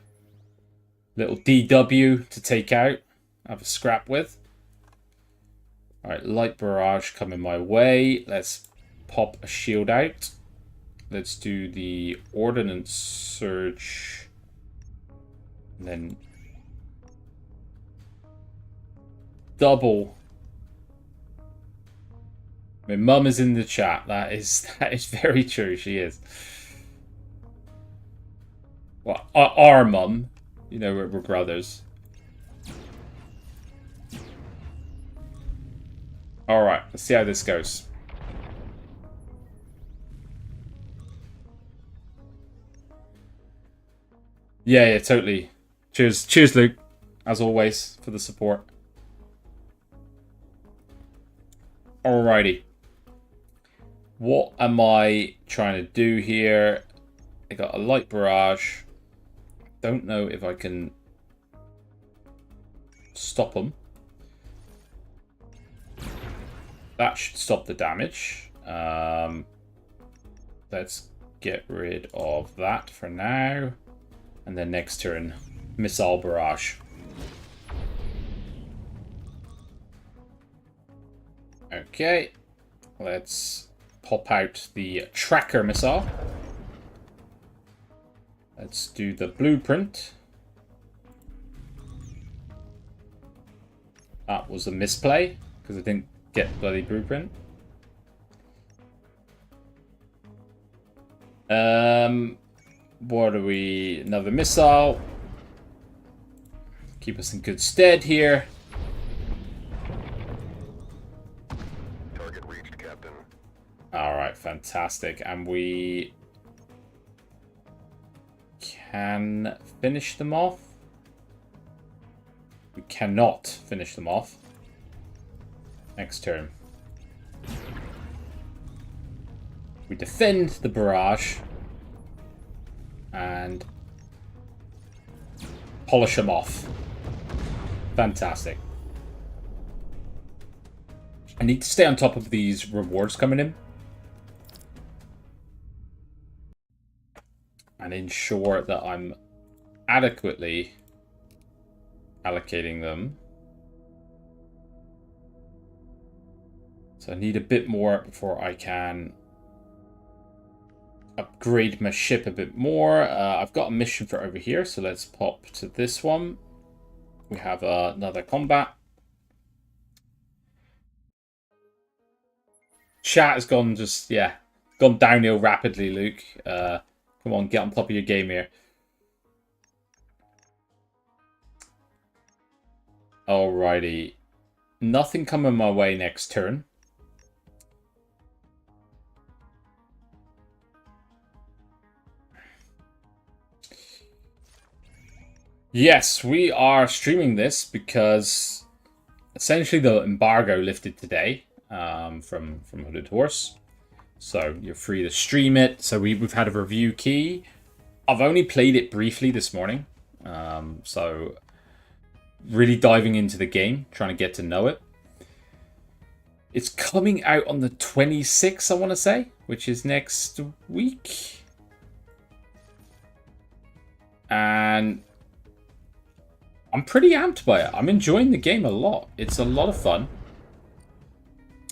Little DW to take out. Have a scrap with. Alright, light barrage coming my way. Let's pop a shield out. Let's do the ordnance surge. And then double. My mum is in the chat. That is very true. She is. Well, our mum. You know, we're brothers. Alright, let's see how this goes. Yeah, totally. Cheers, Luke. As always, for the support. Alrighty. What am I trying to do here? I got a light barrage. Don't know if I can stop them. That should stop the damage. Let's get rid of that for now. And then next turn, missile barrage. Okay. Let's pop out the tracker missile. Let's do the blueprint. That was a misplay, because I didn't get bloody blueprint. What are we? Another missile. Keep us in good stead here. Target reached, Captain. Alright, fantastic. And we can finish them off. We cannot finish them off. Next turn. We defend the barrage. And polish them off. Fantastic. I need to stay on top of these rewards coming in. And ensure that I'm adequately allocating them. So I need a bit more before I can upgrade my ship a bit more. I've got a mission for over here, so let's pop to this one. We have another combat. Chat has gone gone downhill rapidly, Luke. Come on, get on top of your game here. Alrighty. Nothing coming my way next turn. Yes, we are streaming this because essentially the embargo lifted today from Hooded Horse. So you're free to stream it. So we've had a review key. I've only played it briefly this morning. So really diving into the game, trying to get to know it. It's coming out on the 26th, I want to say, which is next week. And I'm pretty amped by it. I'm enjoying the game a lot. It's a lot of fun.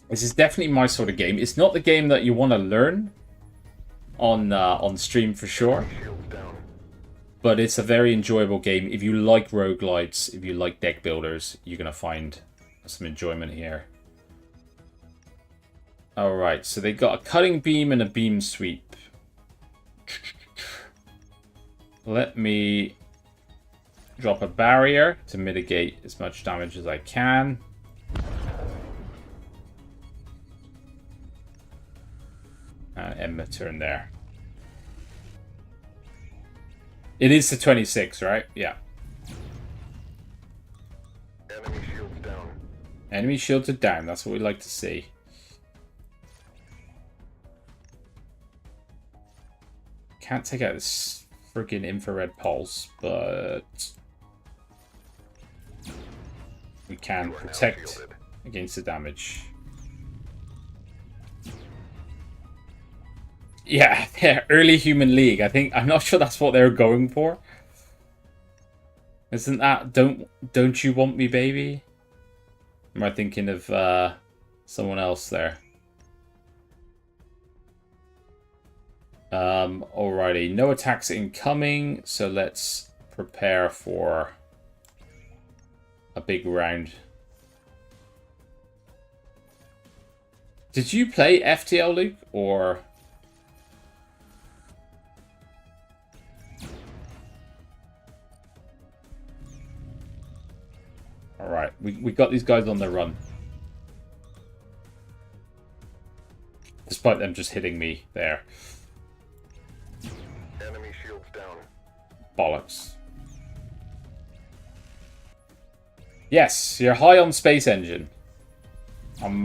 This is definitely my sort of game. It's not the game that you want to learn on stream for sure. But it's a very enjoyable game. If you like roguelites, if you like deck builders, you're going to find some enjoyment here. Alright, so they got a cutting beam and a beam sweep. Let me drop a barrier to mitigate as much damage as I can. End my turn there. It is the 26, right? Yeah. Enemy shields down. Enemy shields are down. That's what we like to see. Can't take out this freaking infrared pulse, but we can protect against the damage. Yeah, early human league. I'm not sure that's what they're going for. Isn't that don't you want me, baby? Am I thinking of someone else there? Alrighty, no attacks incoming, so let's prepare for a big round. Did you play FTL, Luke, or? Alright, we got these guys on the run. Despite them just hitting me there. Enemy shields down. Bollocks. Yes, you're high on Space Engine. I'm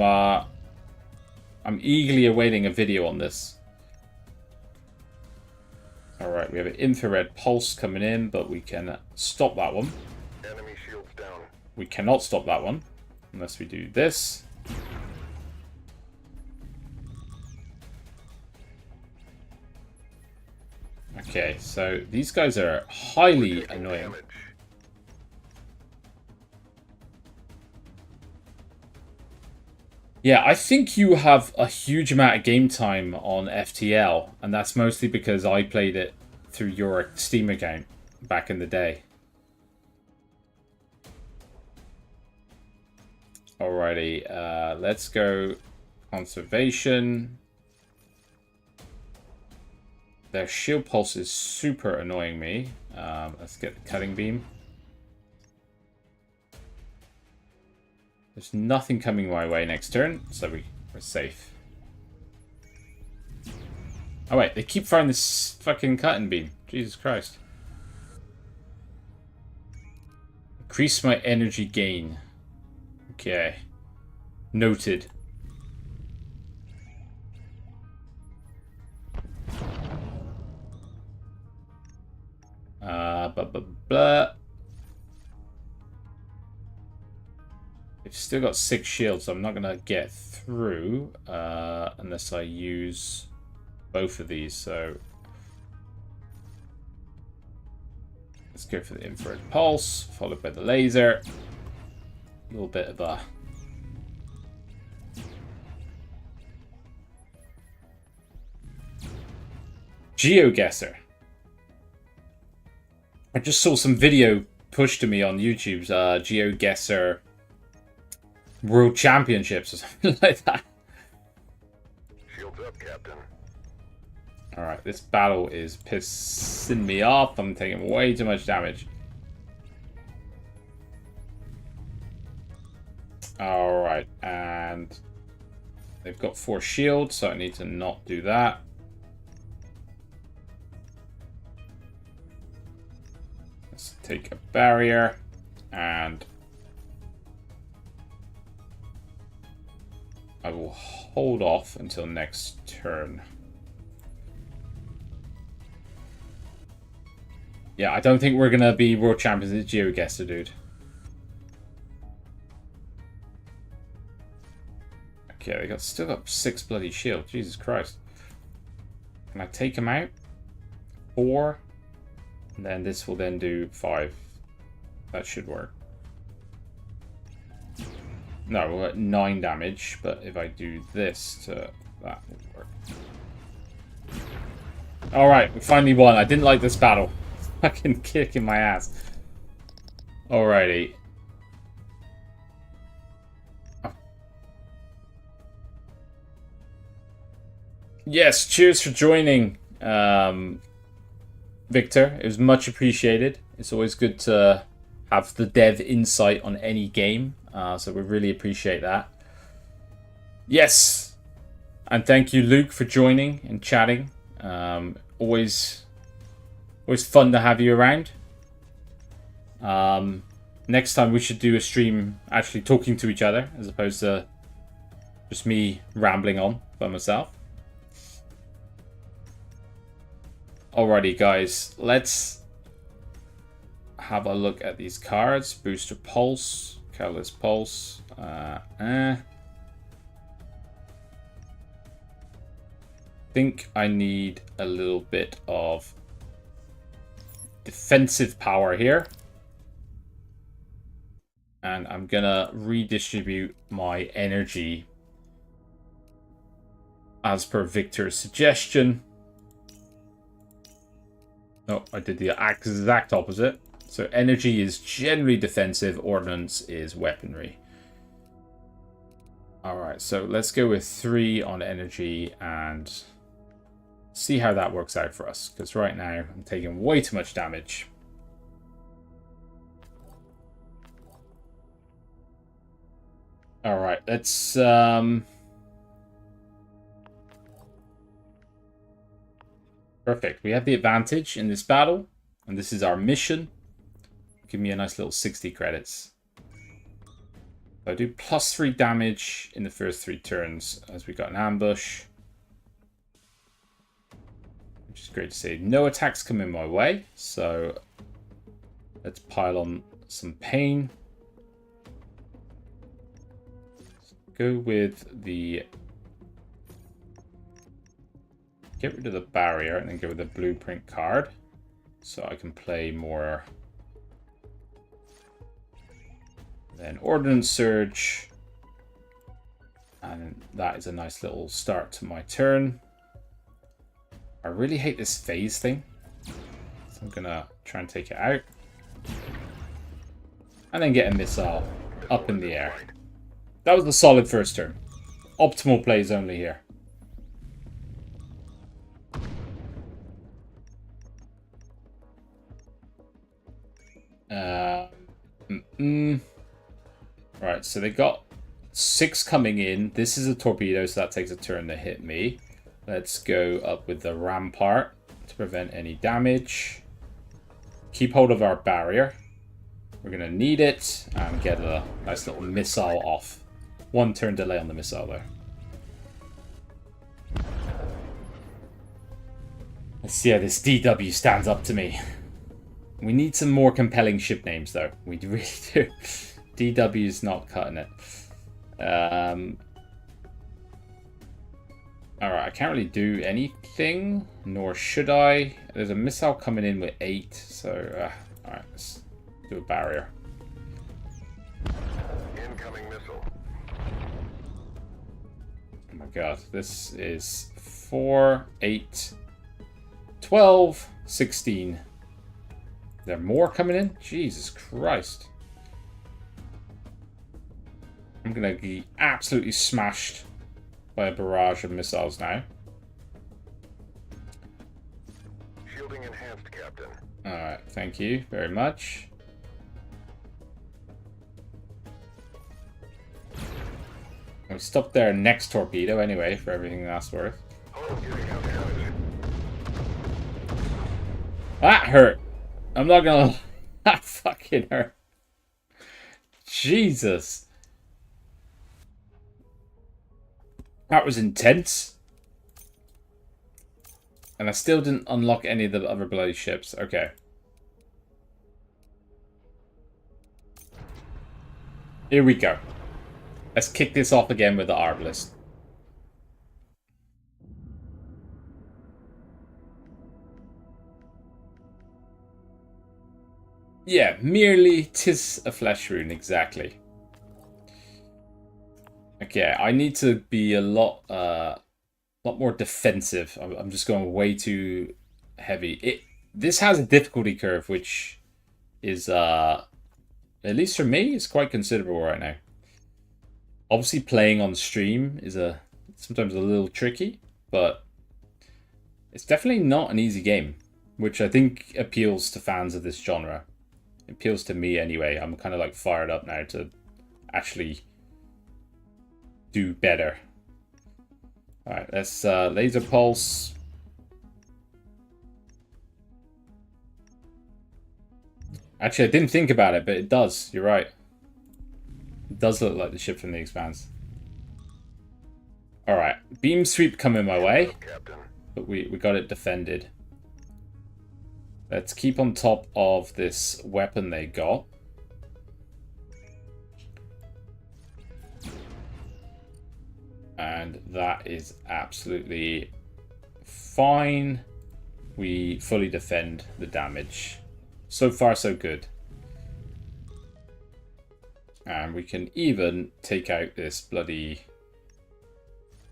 eagerly awaiting a video on this. Alright, we have an infrared pulse coming in, but we can stop that one. Enemy shields down. We cannot stop that one unless we do this. Okay, so these guys are highly annoying. Damage. Yeah, I think you have a huge amount of game time on FTL, and that's mostly because I played it through your Steam account back in the day. Alrighty, let's go conservation. Their shield pulse is super annoying me. Let's get the cutting beam. There's nothing coming my way next turn, so we're safe. Oh wait, they keep firing this fucking cutting beam. Jesus Christ. Increase my energy gain. Okay. Noted. Blah. They've still got 6 shields, so I'm not gonna get through unless I use both of these. So let's go for the infrared pulse, followed by the laser. A little bit of a GeoGuessr. I just saw some video pushed to me on YouTube's GeoGuessr World Championships or something like that. Shields up, Captain. Alright, this battle is pissing me off. I'm taking way too much damage. Alright, and they've got 4 shields, so I need to not do that. Let's take a barrier, and I will hold off until next turn. Yeah, I don't think we're going to be world champions at GeoGuessr, dude. Okay, they still got 6 bloody shield. Jesus Christ. Can I take them out? 4. And then this will then do 5. That should work. No, we're at 9 damage, but if I do this to that will work. Alright, we finally won. I didn't like this battle. Fucking kicking my ass. Alrighty. Oh. Yes, cheers for joining, Victor. It was much appreciated. It's always good to have the dev insight on any game, so we really appreciate that. Yes, and thank you, Luke, for joining and chatting. Always fun to have you around. Next time we should do a stream actually talking to each other as opposed to just me rambling on by myself. Alrighty, guys, let's have a look at these cards. Booster Pulse, Careless Pulse. Think I need a little bit of defensive power here. And I'm gonna redistribute my energy as per Victor's suggestion. No, I did the exact opposite. So energy is generally defensive, ordnance is weaponry. Alright, so let's go with 3 on energy and see how that works out for us. Because right now I'm taking way too much damage. Alright, let's perfect. We have the advantage in this battle, and this is our mission. Give me a nice little 60 credits. I do +3 damage in the first 3 turns as we got an ambush. Which is great to see. No attacks come in my way, so let's pile on some pain. Go with the... Get rid of the barrier and then go with the blueprint card. So I can play more... Then Ordnance Surge. And that is a nice little start to my turn. I really hate this phase thing. So I'm gonna try and take it out. And then get a missile up in the air. That was the solid first turn. Optimal plays only here. Right, so they got 6 coming in. This is a torpedo, so that takes a turn to hit me. Let's go up with the rampart to prevent any damage. Keep hold of our barrier. We're going to need it and get a nice little missile off. 1 turn delay on the missile though. Let's see how this DW stands up to me. We need some more compelling ship names though. We really do. DW's not cutting it. Alright, I can't really do anything, nor should I. There's a missile coming in with 8, so alright, let's do a barrier. Incoming missile. Oh my god, this is 4, 8, 12, 16. There are more coming in? Jesus Christ. I'm going to be absolutely smashed by a barrage of missiles now. Shielding enhanced, Captain. Alright, thank you very much. I'll stop their next torpedo anyway, for everything that's worth. Oh, getting out damage. That hurt. I'm not gonna... That fucking hurt. Jesus. That was intense. And I still didn't unlock any of the other bloody ships. Okay. Here we go. Let's kick this off again with the Arbalist. Yeah, merely 'tis a flesh rune, exactly. Okay, I need to be a lot more defensive. I'm just going way too heavy. This has a difficulty curve, which is at least for me, is quite considerable right now. Obviously, playing on stream is sometimes a little tricky, but it's definitely not an easy game, which I think appeals to fans of this genre. It appeals to me anyway. I'm kind of like fired up now to actually do better. Alright, let's laser pulse. Actually, I didn't think about it, but it does. You're right. It does look like the ship from The Expanse. Alright, beam sweep coming my way, but we got it defended. Let's keep on top of this weapon they got. And that is absolutely fine. We fully defend the damage. So far, so good. And we can even take out this bloody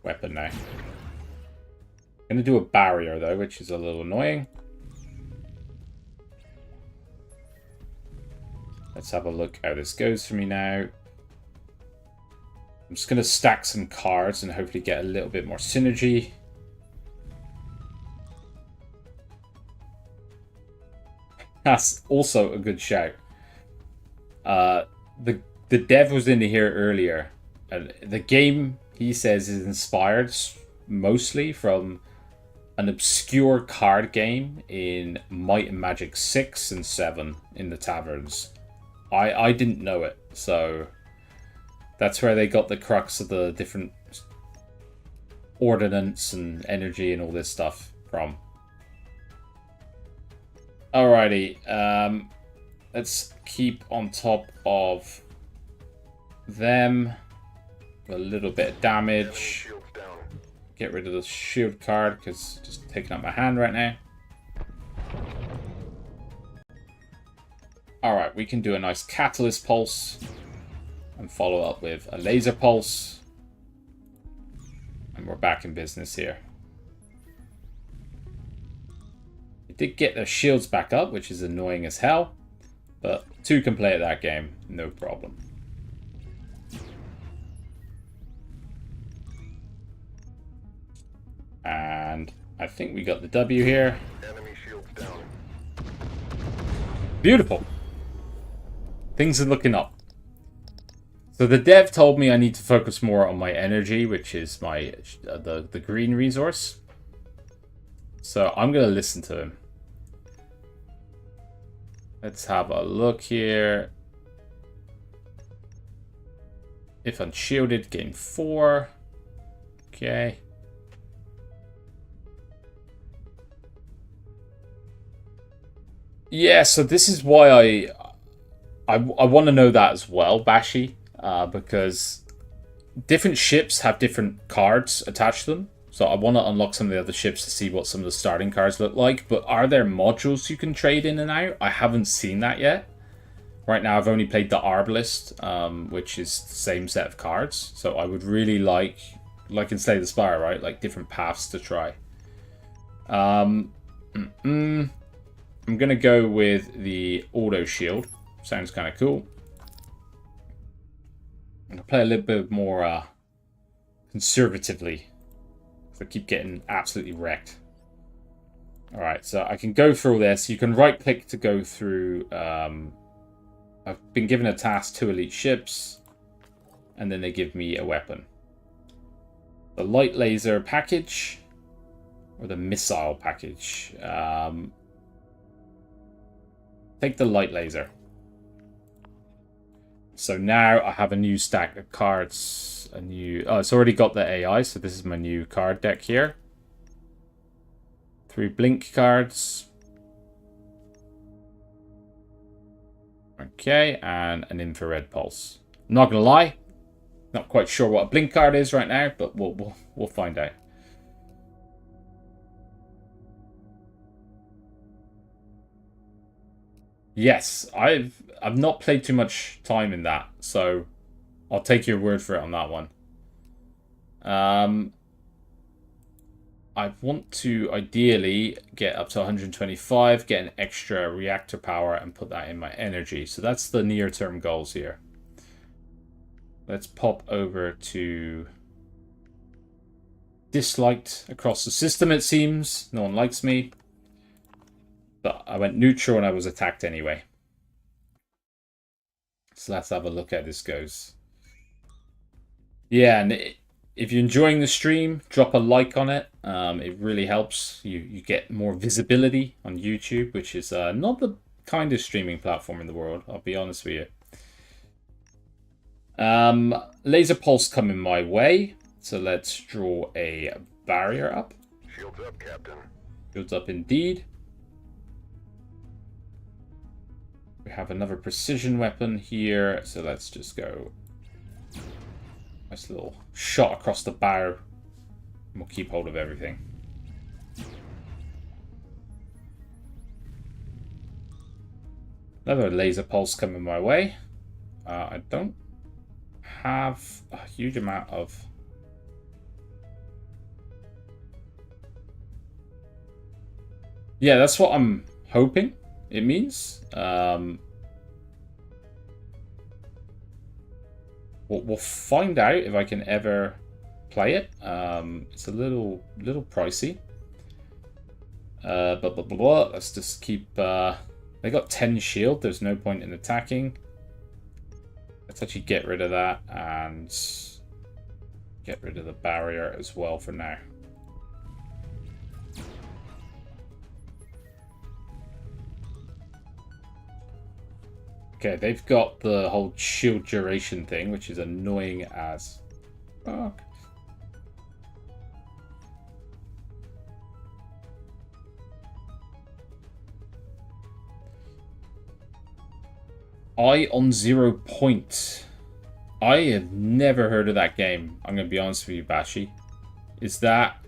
weapon now. I'm going to do a barrier, though, which is a little annoying. Let's have a look how this goes for me now. I'm just going to stack some cards and hopefully get a little bit more synergy. That's also a good shout. The dev was in here earlier. The game, he says, is inspired mostly from an obscure card game in Might and Magic 6 and 7 in the taverns. I didn't know it, so that's where they got the crux of the different ordnance and energy and all this stuff from. Alrighty, let's keep on top of them. A little bit of damage. Get rid of the shield card because it's just taking up my hand right now. Alright, we can do a nice catalyst pulse and follow up with a laser pulse. And we're back in business here. We did get their shields back up, which is annoying as hell. But 2 can play at that game, no problem. And I think we got the W here. Enemy shields down. Beautiful. Things are looking up. So the dev told me I need to focus more on my energy, which is my the green resource. So I'm going to listen to him. Let's have a look here. If unshielded, gain 4. Okay. Yeah, so this is why I want to know that as well, Bashi, because different ships have different cards attached to them. So I want to unlock some of the other ships to see what some of the starting cards look like. But are there modules you can trade in and out? I haven't seen that yet. Right now, I've only played the Arbalist, which is the same set of cards. So I would really like in Slay the Spire, right? Like different paths to try. I'm going to go with the auto shield. Sounds kind of cool. I'm going to play a little bit more conservatively. So I keep getting absolutely wrecked. Alright, so I can go through all this. You can right-click to go through... I've been given a task, 2 elite ships. And then they give me a weapon. The light laser package. Or the missile package. Take the light laser. So now I have a new stack of cards. Oh, it's already got the AI, so this is my new card deck here. 3 blink cards. Okay, and an infrared pulse. Not gonna lie, not quite sure what a blink card is right now, but we'll find out. Yes, I've not played too much time in that, so I'll take your word for it on that one. I want to ideally get up to 125, get an extra reactor power, and put that in my energy. So that's the near-term goals here. Let's pop over to disliked across the system, it seems. No one likes me. But I went neutral and I was attacked anyway. So let's have a look at how this goes. Yeah, and if you're enjoying the stream, drop a like on it. It really helps. You get more visibility on YouTube, which is not the kindest streaming platform in the world, I'll be honest with you. Laser pulse coming my way. So let's draw a barrier up. Shields up, Captain. Shields up indeed. We have another precision weapon here, so let's just go. Nice little shot across the bow. And we'll keep hold of everything. Another laser pulse coming my way. I don't have a huge amount of... Yeah, that's what I'm hoping it means. We'll find out if I can ever play it. It's a little pricey. But let's just keep... they got 10 shield. There's no point in attacking. Let's actually get rid of that and get rid of the barrier as well for now. Okay, they've got the whole shield duration thing, which is annoying as fuck. Eye on 0 point. I have never heard of that game. I'm going to be honest with you, Bashi. Is that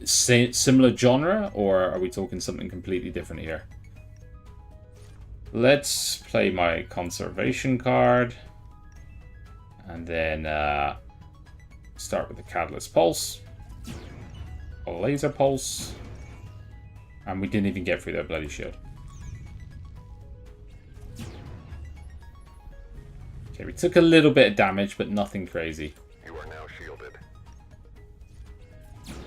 similar genre, or are we talking something completely different here? Let's play my conservation card. And then start with the catalyst pulse. A laser pulse. And we didn't even get through that bloody shield. Okay, we took a little bit of damage, but nothing crazy. You are now shielded.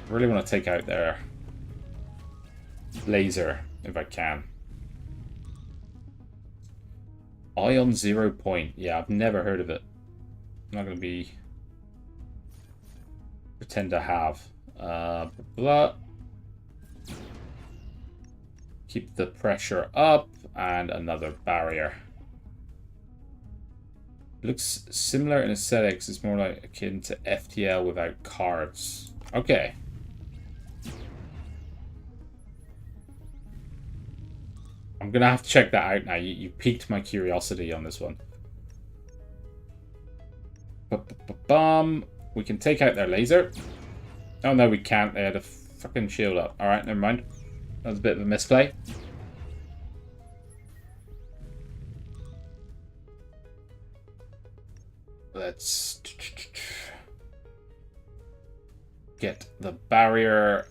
Really want to take out their laser if I can. Eye on 0 point. Yeah, I've never heard of it. I'm not going to pretend to have. Blah. Keep the pressure up and another barrier. Looks similar in aesthetics. It's more like akin to FTL without cards. Okay. I'm going to have to check that out now. You piqued my curiosity on this one. We can take out their laser. Oh, no, we can't. They had a fucking shield up. Alright, never mind. That was a bit of a misplay. Let's get the barrier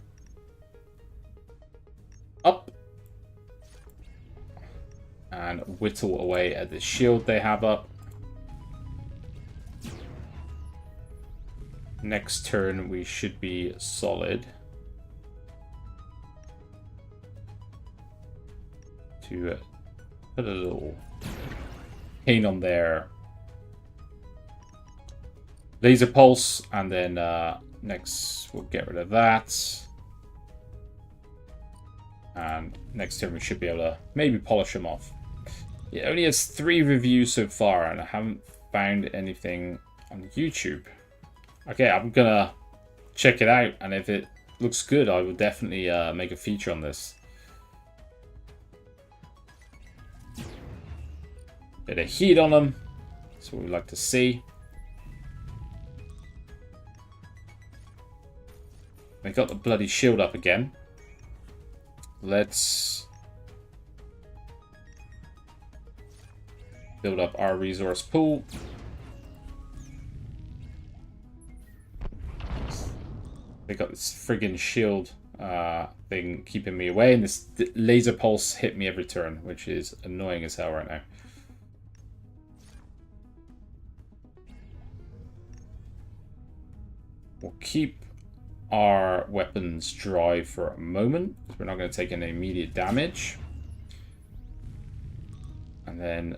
and whittle away at the shield they have up. Next turn we should be solid. To put a little paint on there. Laser pulse, and then next we'll get rid of that. And next turn we should be able to maybe polish them off. It only has 3 reviews so far, and I haven't found anything on YouTube. Okay, I'm gonna check it out, and if it looks good, I will definitely make a feature on this. Bit of heat on them. That's what we like to see. They got the bloody shield up again. Let's build up our resource pool. They got this friggin' shield thing keeping me away, and this laser pulse hit me every turn, which is annoying as hell right now. We'll keep our weapons dry for a moment, because we're not going to take any immediate damage. And then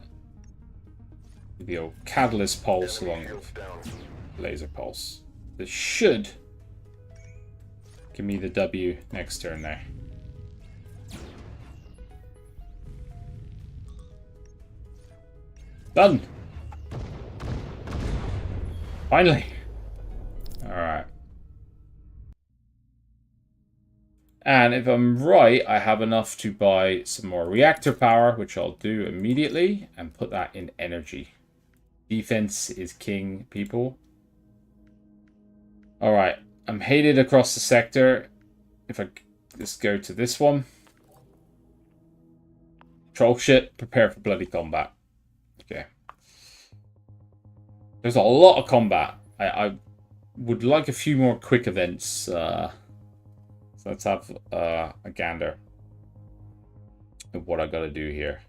the old catalyst pulse along with laser pulse. This should give me the W next turn there. Done! Finally! Alright. And if I'm right, I have enough to buy some more reactor power, which I'll do immediately, and put that in energy. Defense is king, people. Alright, I'm hated across the sector. If I just go to this one. Troll ship, prepare for bloody combat. Okay. There's a lot of combat. I would like a few more quick events. So let's have a gander at what I gotta do here.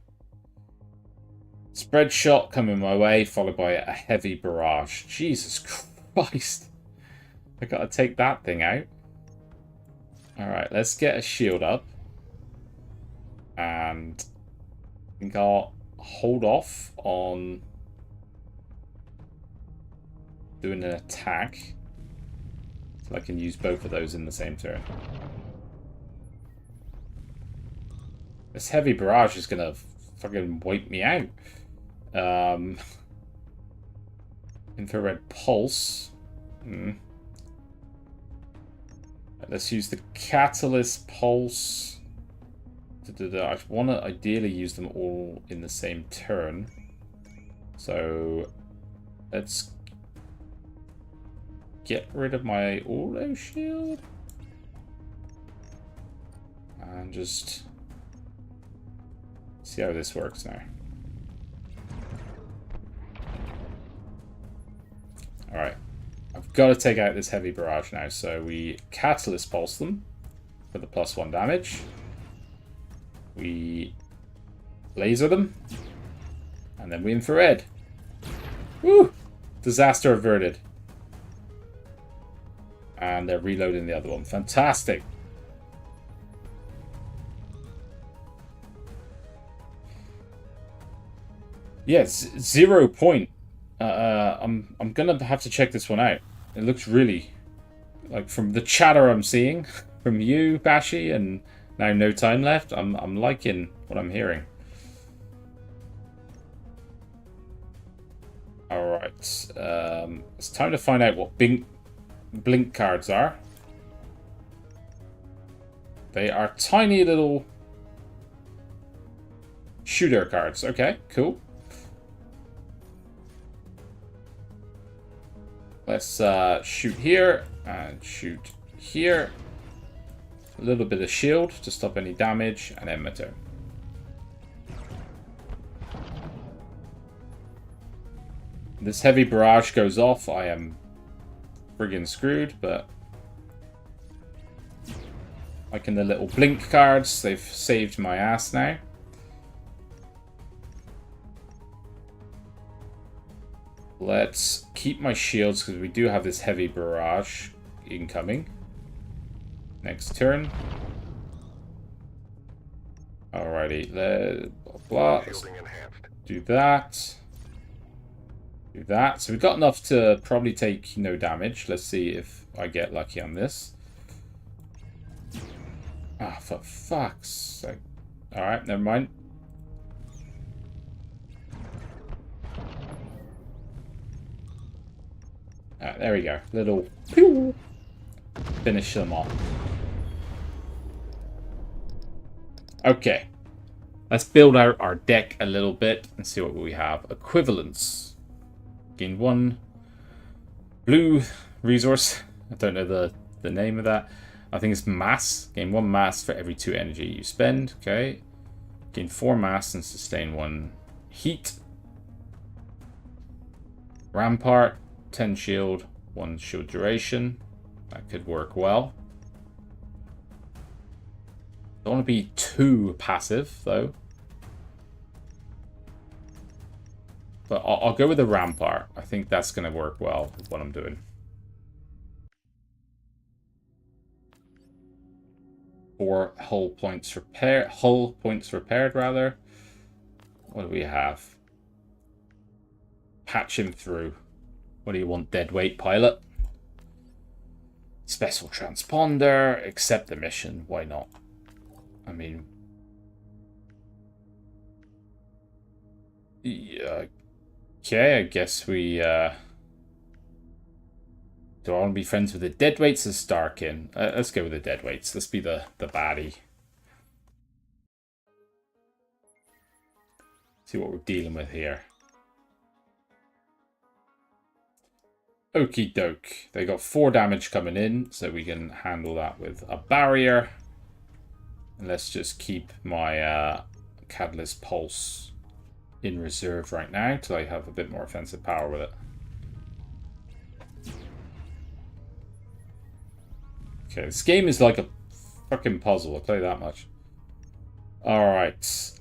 Spread shot coming my way, followed by a heavy barrage. Jesus Christ. I gotta take that thing out. Alright, let's get a shield up. And I think I'll hold off on doing an attack. So I can use both of those in the same turn. This heavy barrage is gonna fucking wipe me out. Infrared pulse. Let's use the catalyst pulse. I want to ideally use them all in the same turn. So let's get rid of my auto shield and just see how this works now. Alright, I've got to take out this heavy barrage now, so we catalyst pulse them for the +1 damage. We laser them, and then we infrared. Woo! Disaster averted. And they're reloading the other one. Fantastic. Yes, 0 point. I'm gonna have to check this one out. It looks really, like, from the chatter I'm seeing from you, Bashi, and now no time left. I'm liking what I'm hearing. All right, it's time to find out what blink cards are. They are tiny little shooter cards. Okay, cool. Let's shoot here and shoot here. A little bit of shield to stop any damage, and then my turn. This heavy barrage goes off. I am friggin' screwed, but like in the little blink cards, they've saved my ass now. Let's keep my shields because we do have this heavy barrage incoming. Next turn. Alrighty, let's Shielding enhanced. do that. Do that. So we've got enough to probably take no damage. Let's see if I get lucky on this. Ah, for fuck's sake. Alright, never mind. Alright, there we go. Little pew. Finish them off. Okay. Let's build out our deck a little bit and see what we have. Equivalence. Gain 1 blue resource. I don't know the name of that. I think it's mass. Gain 1 mass for every 2 energy you spend. Okay. Gain 4 mass and sustain 1 heat. Rampart. 10 shield. 1 shield duration. That could work well. Don't want to be too passive, though. But I'll go with the Rampart. I think that's going to work well with what I'm doing. 4 hull points repaired, rather. What do we have? Patch him through. What do you want, deadweight pilot? Special transponder. Accept the mission. Why not? I mean... yeah, okay, I guess we... do I want to be friends with the deadweights or Starkin? Let's go with the deadweights. Let's be the baddie. See what we're dealing with here. Okie doke. They got 4 damage coming in, so we can handle that with a barrier. And let's just keep my Catalyst Pulse in reserve right now until I have a bit more offensive power with it. Okay, this game is like a fucking puzzle, I'll tell you that much. Alright.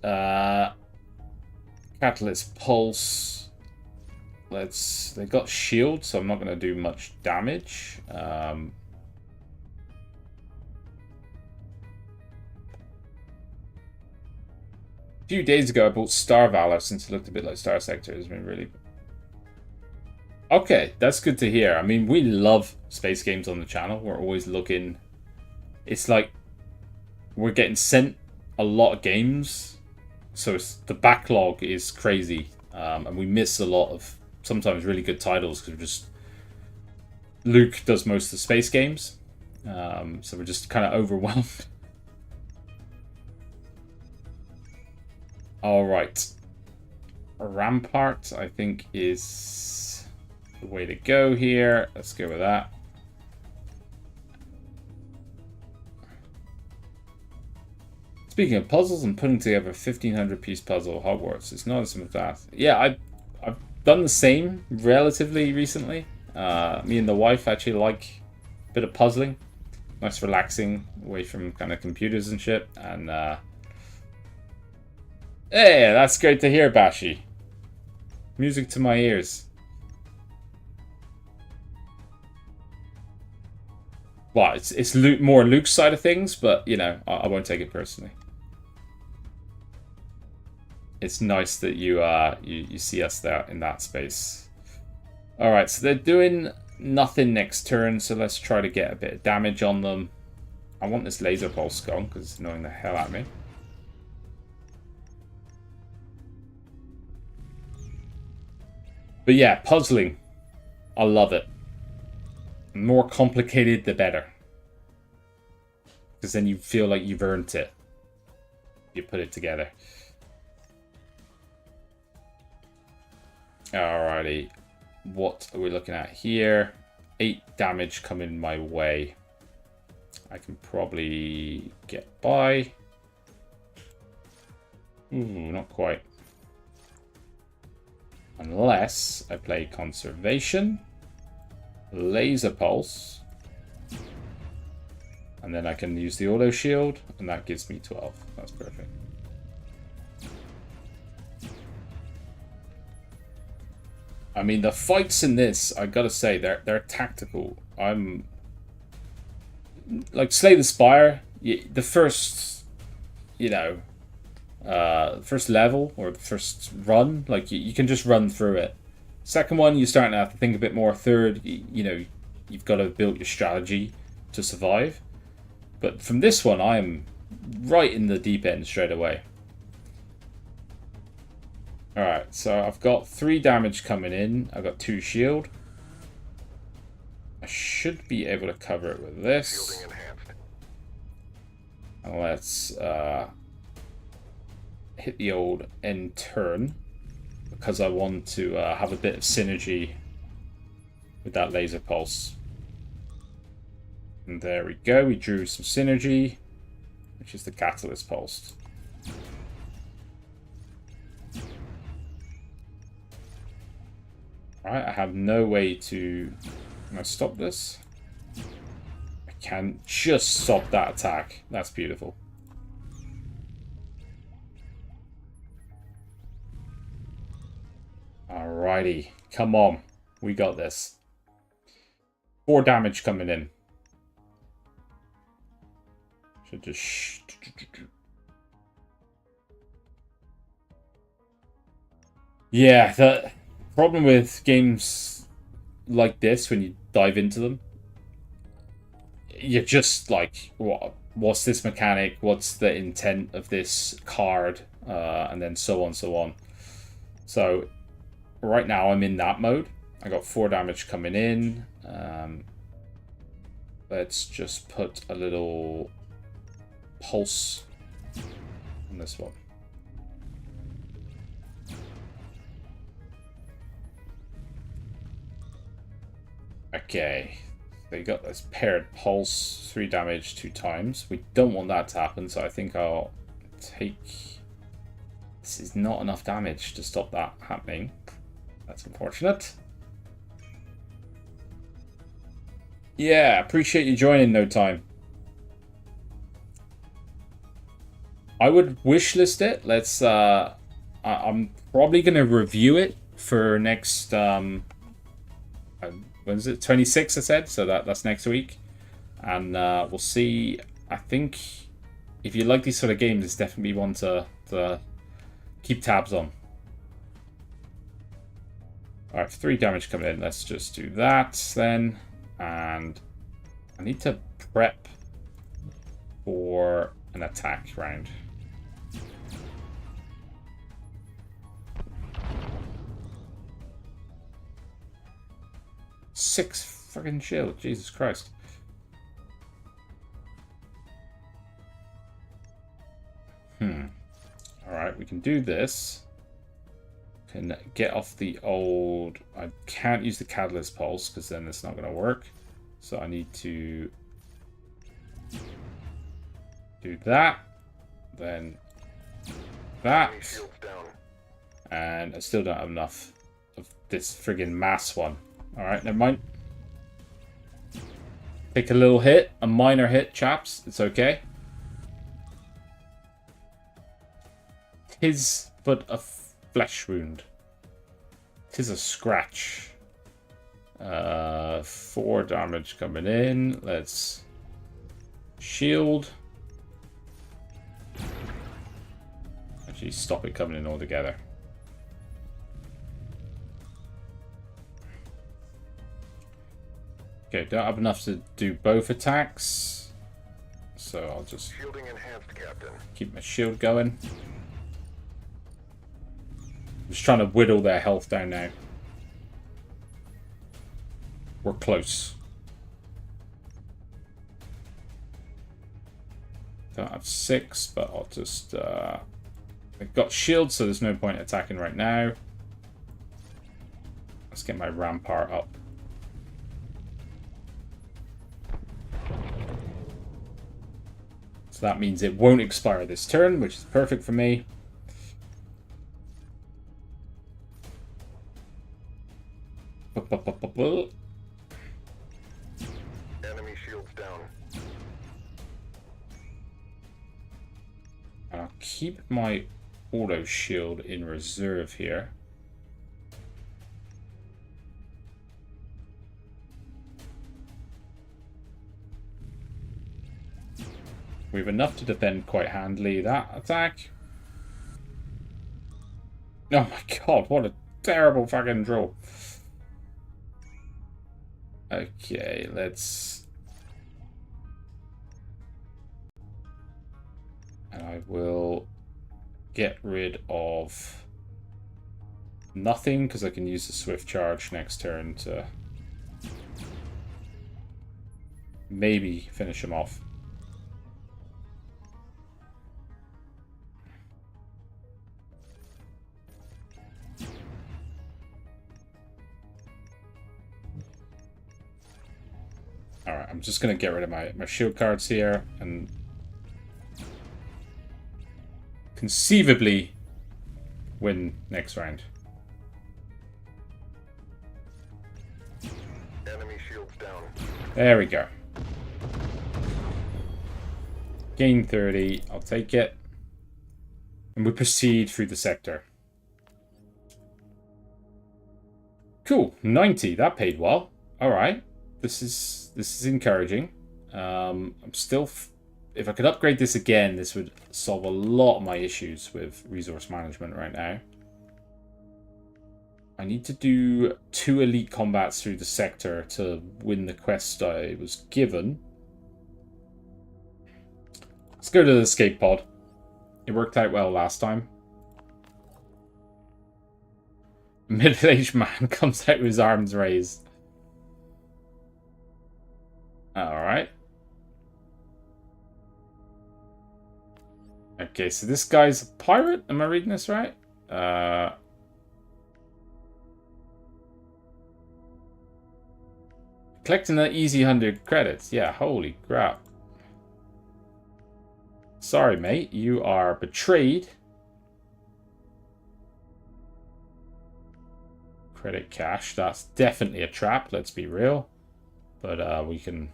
Catalyst Pulse. They got shield, so I'm not going to do much damage. A few days ago I bought Star Valor since it looked a bit like Star Sector. It's been really... okay, that's good to hear. I mean, we love space games on the channel. We're always looking... it's like we're getting sent a lot of games, so the backlog is crazy. And we miss a lot of sometimes really good titles because just Luke does most of the space games, so we're just kind of overwhelmed. All right, Rampart I think is the way to go here. Let's go with that. Speaking of puzzles, I'm putting together a 1500 piece puzzle of Hogwarts. It's not as simple as that. Yeah, I've done the same relatively recently. Me and the wife actually like a bit of puzzling. Nice relaxing, away from kind of computers and shit. And hey, that's great to hear, Bashi. Music to my ears. Well, it's more Luke's side of things, but you know, I won't take it personally. It's nice that you see us there in that space. All right, so they're doing nothing next turn, so let's try to get a bit of damage on them. I want this laser pulse gone because it's annoying the hell out of me. But yeah, puzzling. I love it. The more complicated, the better. Because then you feel like you've earned it. You put it together. Alrighty. What are we looking at here? 8 damage coming my way. I can probably get by. Ooh, not quite. Unless I play Conservation, Laser Pulse, and then I can use the Auto Shield, and that gives me 12. That's perfect. I mean, the fights in this, I gotta say, they're tactical. I'm like Slay the Spire. The first, you know, first level or the first run, like you can just run through it. Second one, you're starting to have to think a bit more. Third, you know, you've got to build your strategy to survive. But from this one, I am right in the deep end straight away. Alright, so I've got 3 damage coming in. I've got 2 shield. I should be able to cover it with this. And let's hit the old end turn, because I want to have a bit of synergy with that laser pulse. And there we go, we drew some synergy, which is the catalyst pulse. Alright, I have no way to... Can I stop this? I can just stop that attack. That's beautiful. Alrighty, come on. We got this. 4 damage coming in. Should just... Yeah, the problem with games like this, when you dive into them, you're just like, what's this mechanic? What's the intent of this card? And then so on, so on. So, right now I'm in that mode. I got 4 damage coming in. Let's just put a little pulse on this one. Okay, they got this paired pulse, 3 damage 2 times. We don't want that to happen, so I think I'll take... This is not enough damage to stop that happening. That's unfortunate. Yeah, appreciate you joining, No Time. I would wishlist it. Let's, I'm probably going to review it for next, when is it? 26, I said, so that's next week. And we'll see. I think if you like these sort of games, it's definitely one to keep tabs on. Alright, 3 damage coming in. Let's just do that then. And I need to prep for an attack round. Six fucking shield, Jesus Christ. Alright, we can do this. Can get off the old... I can't use the catalyst pulse because then it's not going to work. So I need to do that. Then that. And I still don't have enough of this friggin' mass one. Alright, never mind. Take a little hit, a minor hit, chaps. It's okay. 'Tis but a flesh wound. 'Tis a scratch. 4 damage coming in. Let's shield. Actually, stop it coming in altogether. Okay, don't have enough to do both attacks, so I'll just Shielding enhanced, Captain. keep my shield going. I'm just trying to whittle their health down now. We're close. Don't have 6, but I'll just... I've got shield, so there's no point attacking right now. Let's get my rampart up. So that means it won't expire this turn, which is perfect for me. Enemy shields down. And I'll keep my auto shield in reserve here. We have enough to defend quite handily that attack. Oh my god, what a terrible fucking draw. Okay, let's... And I will get rid of nothing, because I can use the swift charge next turn to maybe finish him off. Alright, I'm just going to get rid of my shield cards here and conceivably win next round. Enemy shields down. There we go. Gain 30, I'll take it. And we proceed through the sector. Cool, 90, that paid well. Alright, this is encouraging. I'm still... If I could upgrade this again, this would solve a lot of my issues with resource management right now. I need to do 2 elite combats through the sector to win the quest I was given. Let's go to the escape pod. It worked out well last time. A middle-aged man comes out with his arms raised. Alright. Okay, so this guy's a pirate? Am I reading this right? Collecting that easy 100 credits. Yeah, holy crap. Sorry, mate. You are betrayed. Credit cash. That's definitely a trap, let's be real. But we can...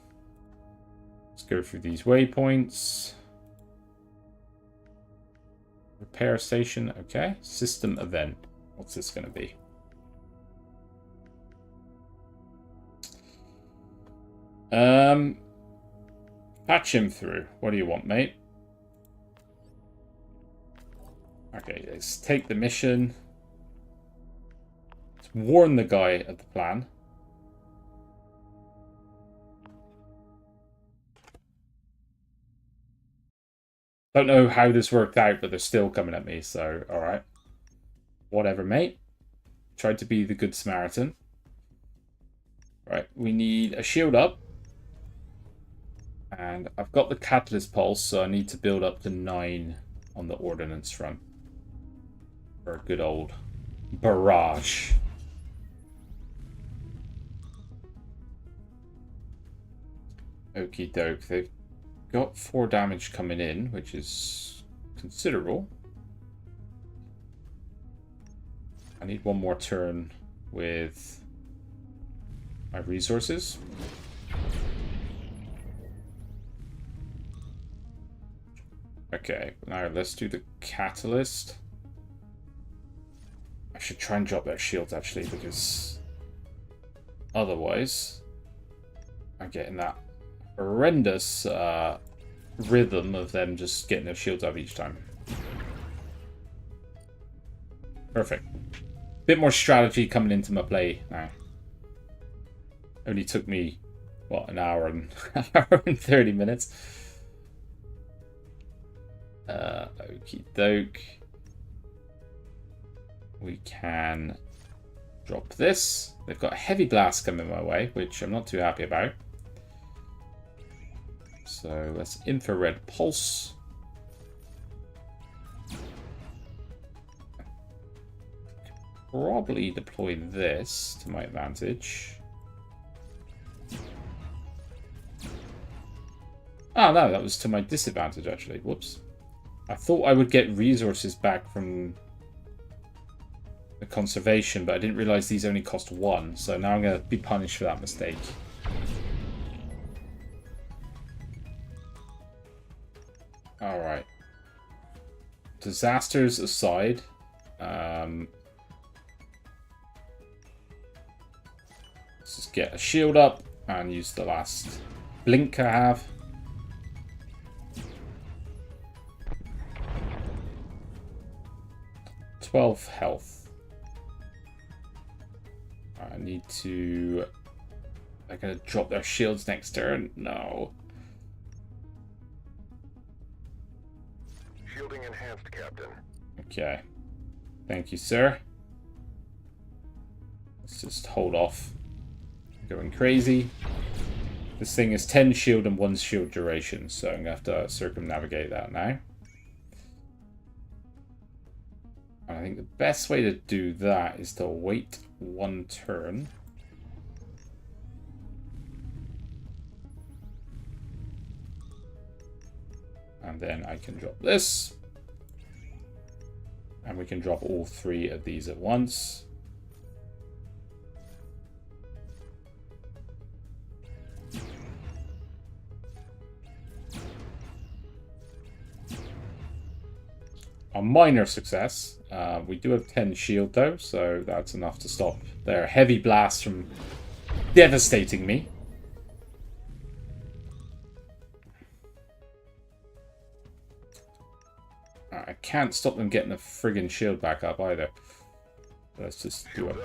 Let's go through these waypoints. Repair station, okay. System event. What's this going to be? Patch him through. What do you want, mate? Okay, let's take the mission. Let's warn the guy of the plan. Don't know how this worked out, but they're still coming at me, so alright. Whatever, mate. Tried to be the good Samaritan. Right, we need a shield up. And I've got the catalyst pulse, so I need to build up to 9 on the ordnance front. For a good old barrage. Okie doke, they've got 4 damage coming in, which is considerable. I need one more turn with my resources. Okay, now let's do the catalyst. I should try and drop their shields actually, because otherwise I'm getting that horrendous rhythm of them just getting their shields up each time. Perfect. Bit more strategy coming into my play now. Only took me, what, an hour and 30 minutes. Okie doke. We can drop this. They've got a heavy blast coming my way, which I'm not too happy about. So let's infrared pulse. Probably deploy this to my advantage. Oh no, that was to my disadvantage actually. Whoops. I thought I would get resources back from the conservation, but I didn't realize these only cost 1, so now I'm going to be punished for that mistake. Alright. Disasters aside, let's just get a shield up and use the last blink I have. 12 health. I need to... They're going to drop their shields next turn. No. Shielding enhanced, Captain. Okay. Thank you, sir. Let's just hold off. Going crazy. This thing is 10 shield and 1 shield duration, so I'm going to have to circumnavigate that now. And I think the best way to do that is to wait 1 turn. And then I can drop this. And we can drop all 3 of these at once. A minor success. We do have 10 shield though, so that's enough to stop their heavy blast from devastating me. I can't stop them getting the friggin' shield back up either. Let's just do a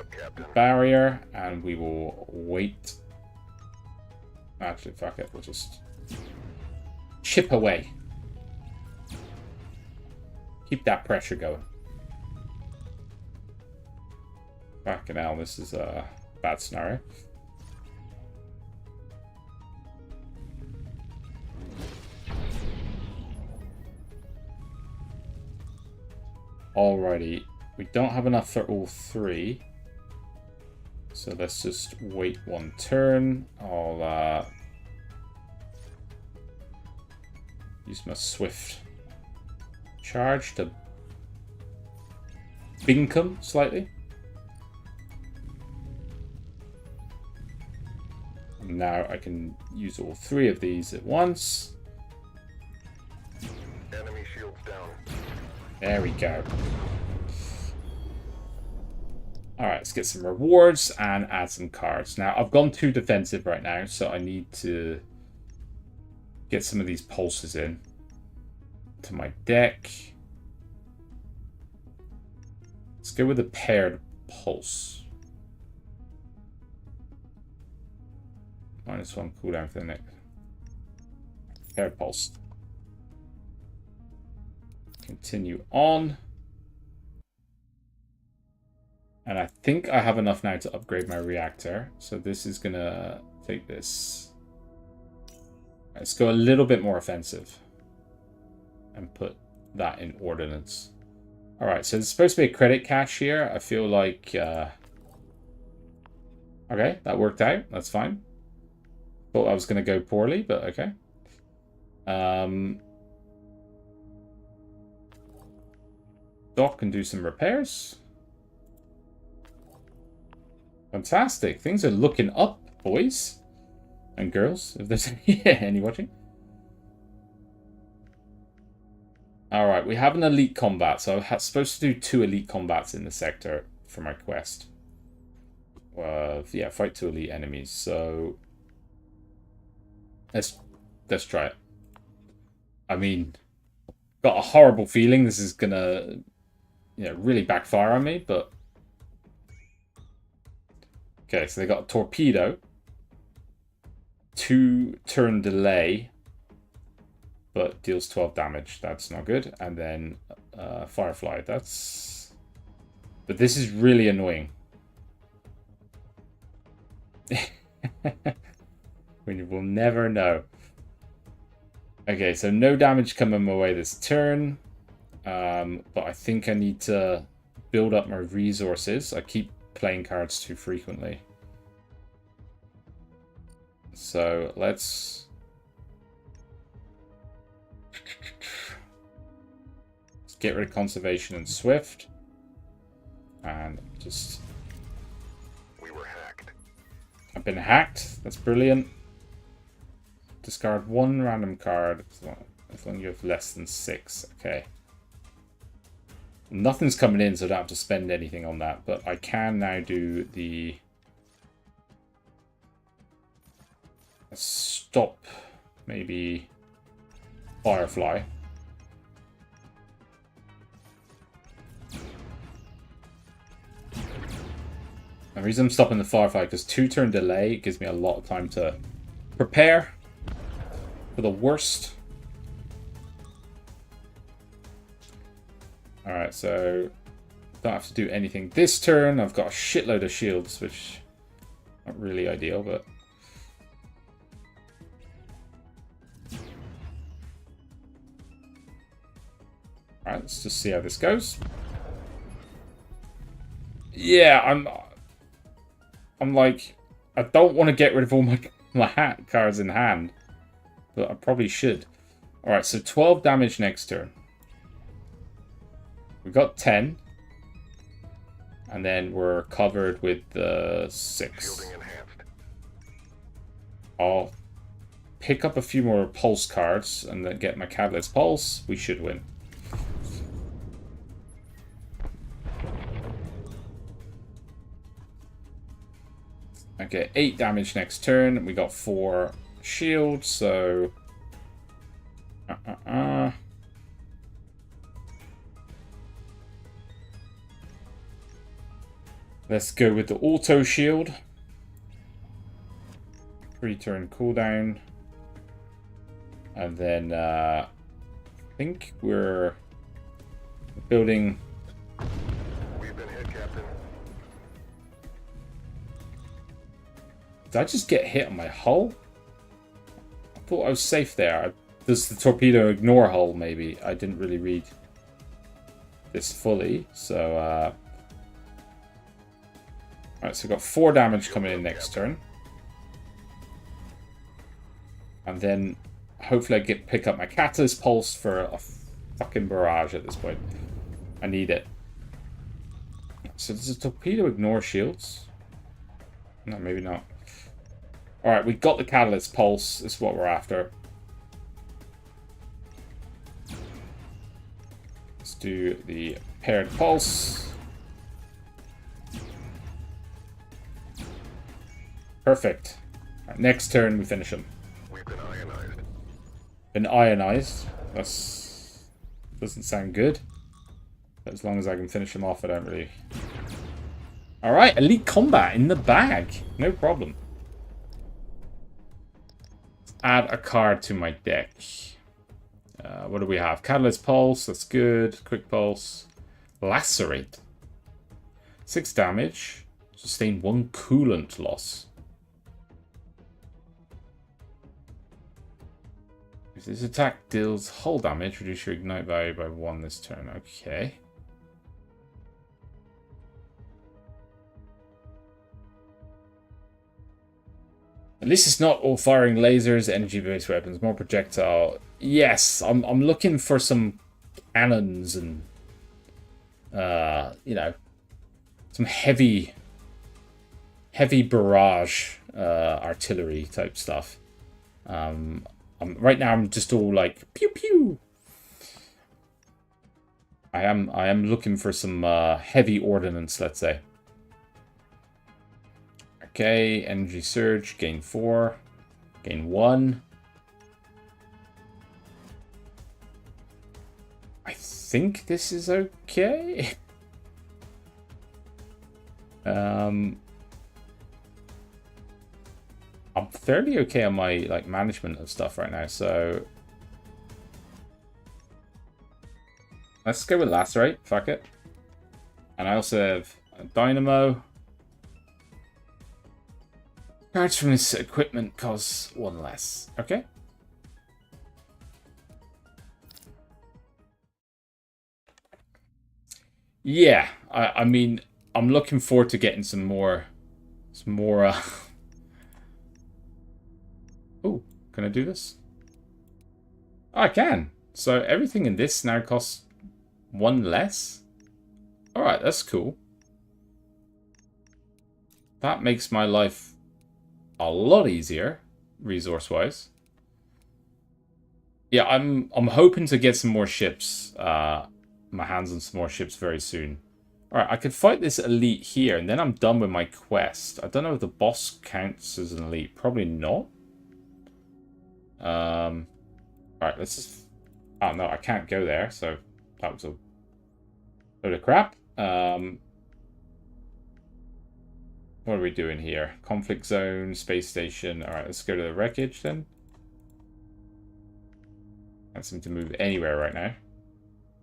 barrier and we will wait. Actually, fuck it. We'll just chip away. Keep that pressure going. Fucking hell, this is a bad scenario. Alrighty, we don't have enough for all 3. So let's just wait 1 turn. I'll use my swift charge to bink 'em slightly. And now I can use all 3 of these at once. Enemy shields down. There we go. Alright, let's get some rewards and add some cards. Now, I've gone too defensive right now, so I need to get some of these pulses in to my deck. Let's go with a paired pulse. -1 cooldown for the next. Paired pulse. Continue on. And I think I have enough now to upgrade my reactor. So this is going to take this. Let's go a little bit more offensive. And put that in ordnance. Alright, so there's supposed to be a credit cache here. I feel like... okay, that worked out. That's fine. Thought I was going to go poorly, but okay. Doc can do some repairs. Fantastic. Things are looking up, boys and girls, if there's any watching. Alright, we have an elite combat, so I'm supposed to do 2 elite combats in the sector for my quest. Yeah, fight 2 elite enemies, so let's try it. I mean, got a horrible feeling this is gonna, really backfire on me, but okay, so they got a torpedo, 2 turn delay, but deals 12 damage. That's not good. And then Firefly. That's... But this is really annoying. We will never know. Okay, so no damage coming my way this turn. But I think I need to build up my resources. I keep playing cards too frequently. So let's get rid of conservation and swift. And just... We were hacked. I've been hacked. That's brilliant. Discard 1 random card as long as you have less than 6. Okay. Nothing's coming in, so I don't have to spend anything on that. But I can now do the... Stop, maybe, Firefly. The reason I'm stopping the firefight because 2-turn delay gives me a lot of time to prepare for the worst. Alright, so don't have to do anything this turn. I've got a shitload of shields, which not really ideal, but alright, let's just see how this goes. Yeah, I'm like, I don't want to get rid of all my hat cards in hand, but I probably should. Alright, so 12 damage next turn. We got 10. And then we're covered with the 6. I'll pick up a few more pulse cards and then get my Catalyst Pulse. We should win. Okay, 8 damage next turn. We got 4 shields, so... Let's go with the auto shield. 3-turn cooldown. And then I think we're building. We've been hit, Captain. Did I just get hit on my hull? I thought I was safe there. Does the torpedo ignore hull, maybe? I didn't really read this fully, so alright, so we've got 4 damage coming in next turn. And then hopefully I pick up my Catalyst Pulse for a fucking barrage at this point. I need it. So does the torpedo ignore shields? No, maybe not. Alright, we got the Catalyst Pulse. This is what we're after. Let's do the paired pulse. Perfect. Right, next turn, we finish him. We've been ionized. Been ionized. That's doesn't sound good. But as long as I can finish him off, I don't really. All right, elite combat in the bag. No problem. Let's add a card to my deck. What do we have? Catalyst Pulse. That's good. Quick Pulse. Lacerate. 6 damage. Sustain 1 coolant loss. If this attack deals hull damage, reduce your ignite value by 1 this turn. Okay. At least it's not all firing lasers, energy-based weapons, more projectile. Yes, I'm looking for some cannons and you know, some heavy barrage artillery type stuff. Right now I'm just all like pew pew. I am looking for some heavy ordnance, let's say. Okay, energy surge, gain 4, gain 1. I think this is okay. I'm fairly okay on my like management of stuff right now, so let's go with Lacerate. Fuck it. And I also have a Dynamo. Cards from this equipment cost 1 less. Okay. Yeah, I mean, I'm looking forward to getting some more. Oh, can I do this? Oh, I can. So everything in this now costs 1 less. All right, that's cool. That makes my life a lot easier, resource-wise. Yeah, I'm hoping to get some more ships. My hands on some more ships very soon. All right, I could fight this elite here, and then I'm done with my quest. I don't know if the boss counts as an elite. Probably not. All right, let's just. Oh no, I can't go there. So that was a load of crap. What are we doing here? Conflict zone, space station. Alright, let's go to the wreckage then. Can't seem to move anywhere right now.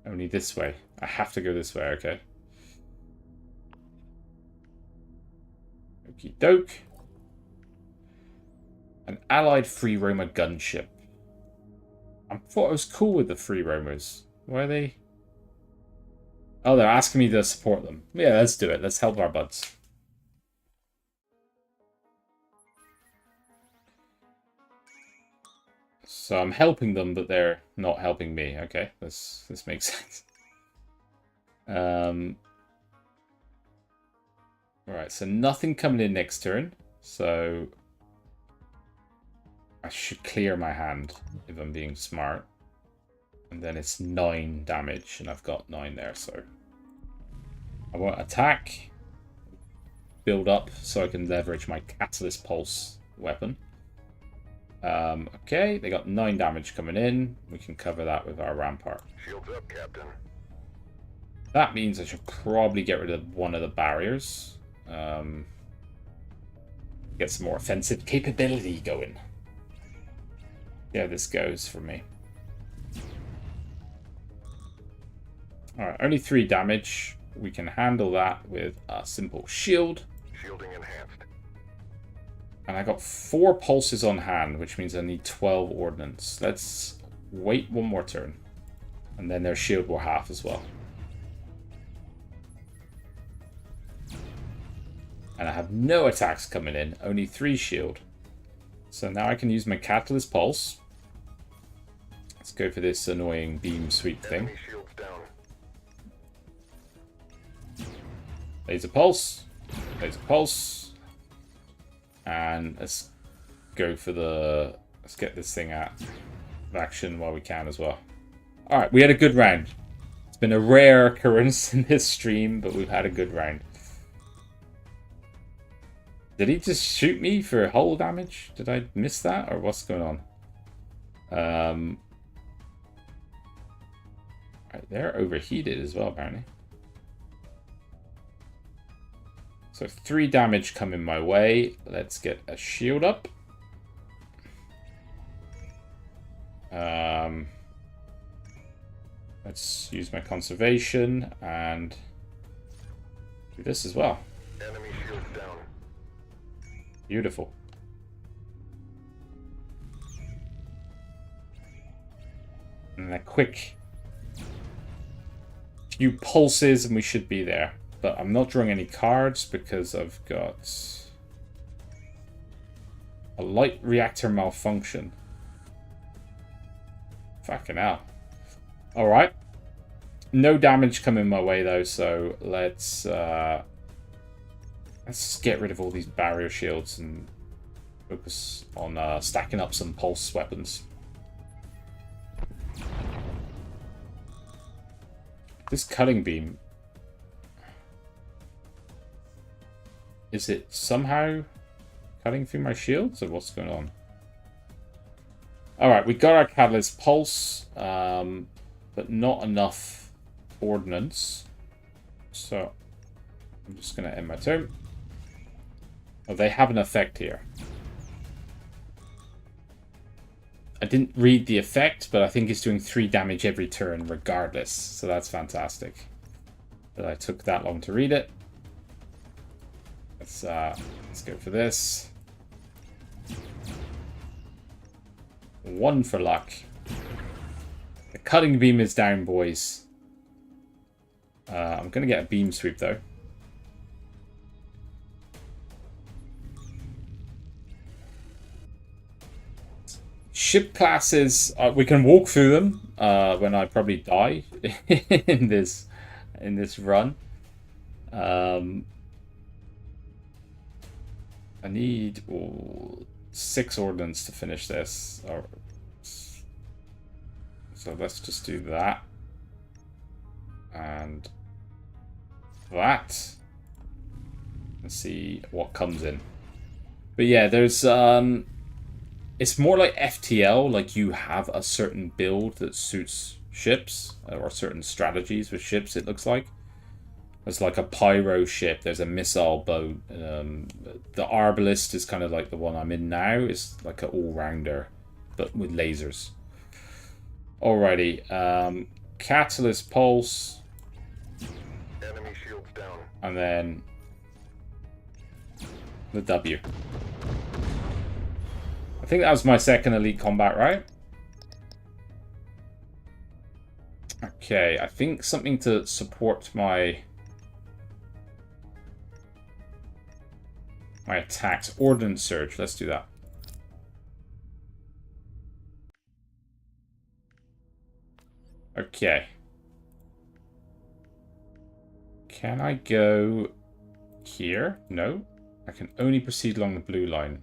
Only this way. I have to go this way, okay. Okie doke. An allied free roamer gunship. I thought I was cool with the free roamers. Why are they? Oh, they're asking me to support them. Yeah, let's do it. Let's help our buds. So I'm helping them, but they're not helping me. Okay, this makes sense. Right, so nothing coming in next turn. So I should clear my hand if I'm being smart. And then it's 9 damage, and I've got 9 there, so I won't attack. Build up so I can leverage my Catalyst Pulse weapon. Okay, they got 9 damage coming in. We can cover that with our Rampart. Shields up, Captain. That means I should probably get rid of one of the barriers. Get some more offensive capability going. Yeah, this goes for me. Alright, only 3 damage. We can handle that with a simple shield. Shielding enhanced. And I got 4 pulses on hand, which means I need 12 ordnance. Let's wait one more turn. And then their shield will half as well. And I have no attacks coming in, only 3 shield. So now I can use my Catalyst Pulse. Let's go for this annoying beam sweep thing. Enemy shields down. Laser Pulse. Laser Pulse. And let's go for the... Let's get this thing out of action while we can as well. Alright, we had a good round. It's been a rare occurrence in this stream, but we've had a good round. Did he just shoot me for hull damage? Did I miss that? Or what's going on? Right, they're overheated as well, apparently. So 3 damage coming my way. Let's get a shield up. Let's use my conservation and do this as well. Enemy shields down. Beautiful. And a quick few pulses and we should be there. But I'm not drawing any cards because I've got a light reactor malfunction. Fucking hell. Alright. No damage coming my way though, so let's get rid of all these barrier shields and focus on stacking up some pulse weapons. This cutting beam, is it somehow cutting through my shields or what's going on? Alright, we got our Catalyst Pulse, but not enough ordnance. So I'm just going to end my turn. Oh, they have an effect here. I didn't read the effect, but I think it's doing 3 damage every turn regardless. So that's fantastic. But I took that long to read it. Let's go for this. 1 for luck. The cutting beam is down, boys. I'm going to get a beam sweep, though. Ship classes, we can walk through them when I probably die in this run. I need 6 ordnance to finish this. So let's just do that. And that. Let's see what comes in. But yeah, there's... it's more like FTL, like you have a certain build that suits ships, or certain strategies with ships, it looks like. There's like a pyro ship. There's a missile boat. The Arbalist is kind of like the one I'm in now. It's like an all-rounder, but with lasers. Alrighty. Catalyst pulse. Enemy shields down. And then the W. I think that was my second elite combat, right? Okay, I think something to support my attacks. Ordnance surge. Let's do that. Okay. Can I go here? No. I can only proceed along the blue line.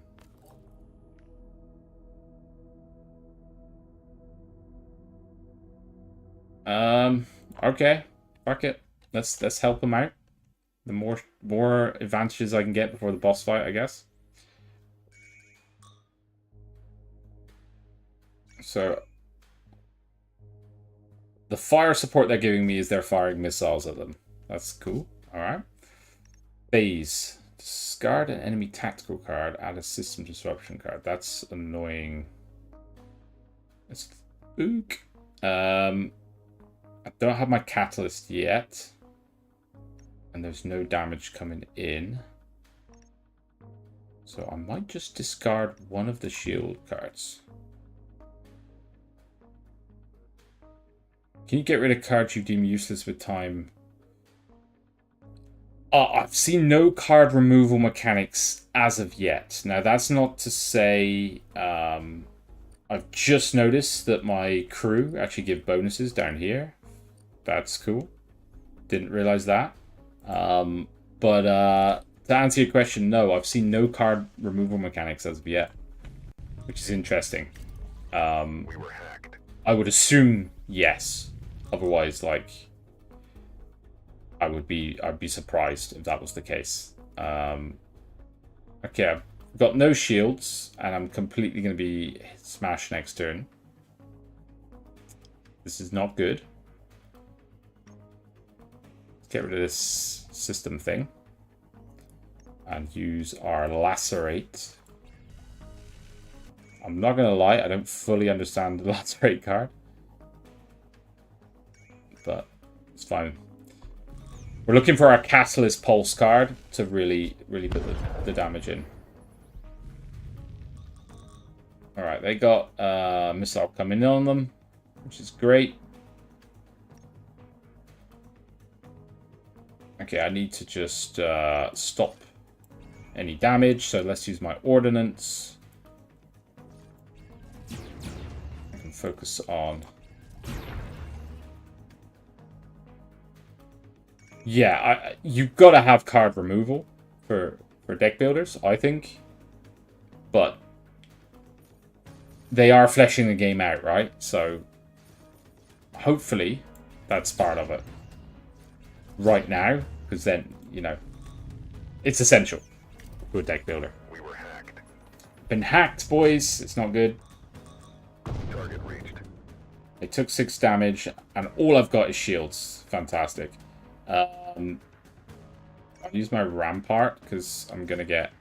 Okay. Fuck it. Let's help him out. The more advantages I can get before the boss fight, I guess. So the fire support they're giving me is they're firing missiles at them. That's cool. Alright. Phase. Discard an enemy tactical card, add a system disruption card. That's annoying. It's ook. I don't have my catalyst yet. And there's no damage coming in. So I might just discard one of the shield cards. Can you get rid of cards you deem useless with time? I've seen no card removal mechanics as of yet. Now, that's not to say... I've just noticed that my crew actually give bonuses down here. That's cool. Didn't realize that. But to answer your question, no, I've seen no card removal mechanics as of yet. Which is interesting. We were hacked. I would assume yes. Otherwise, like... I'd be surprised if that was the case. Okay, I've got no shields, and I'm completely going to be smashed next turn. This is not good. Let's get rid of this system thing. And use our lacerate. I'm not going to lie, I don't fully understand the lacerate card. But it's fine. We're looking for our Catalyst Pulse card to really put the damage in. Alright, they got a missile coming in on them, which is great. Okay, I need to just stop any damage, so let's use my ordnance. I can focus on... Yeah, you've got to have card removal for deck builders, I think. But they are fleshing the game out, right? So hopefully that's part of it right now, because then, you know, it's essential to a deck builder. We were hacked. Been hacked, boys. It's not good. Target reached. They took 6 damage, and all I've got is shields. Fantastic. I'll use my Rampart, because I'm going to get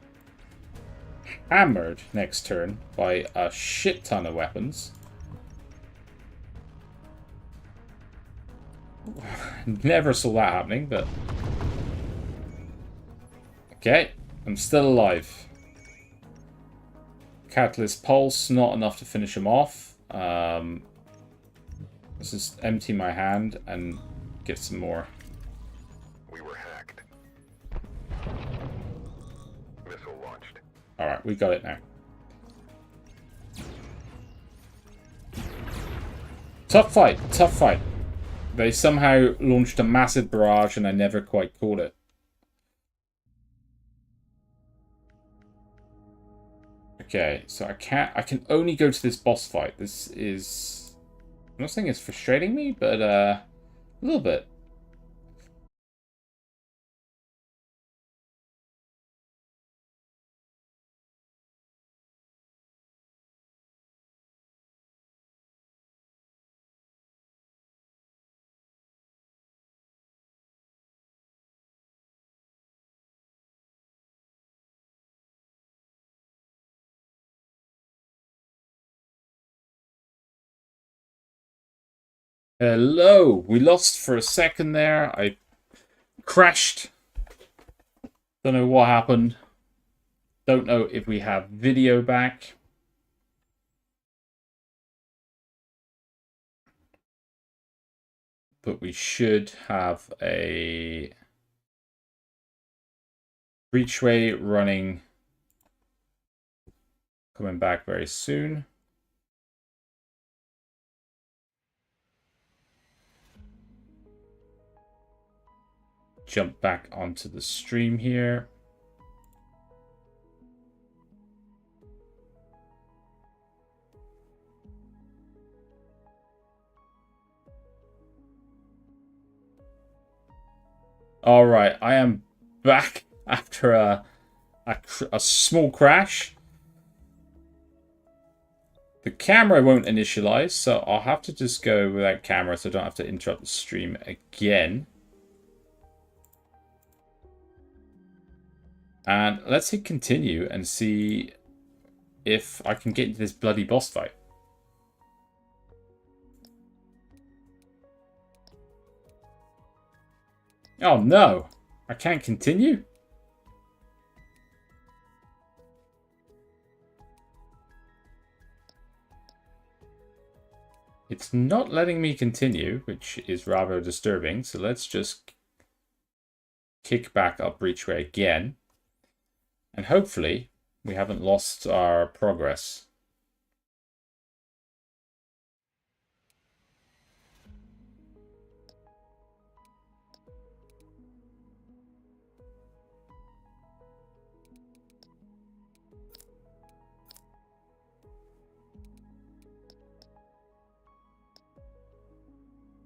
hammered next turn by a shit ton of weapons. Never saw that happening, but... Okay, I'm still alive. Catalyst Pulse, not enough to finish him off. Let's just empty my hand and get some more. We were hacked. Missile launched. Alright, we got it now. Tough fight, tough fight. They somehow launched a massive barrage and I never quite caught it. Okay, so I can only go to this boss fight. This is... I'm not saying it's frustrating me, but a little bit. Hello. We lost for a second there. I crashed. Don't know what happened. Don't know if we have video back. But we should have a Breachway running, coming back very soon. Jump back onto the stream here. All right, I am back after a small crash. The camera won't initialize, so I'll have to just go without camera so I don't have to interrupt the stream again. And let's hit continue and see if I can get into this bloody boss fight. Oh no, I can't continue? It's not letting me continue, which is rather disturbing. So let's just kick back up Breachway again. And hopefully we haven't lost our progress.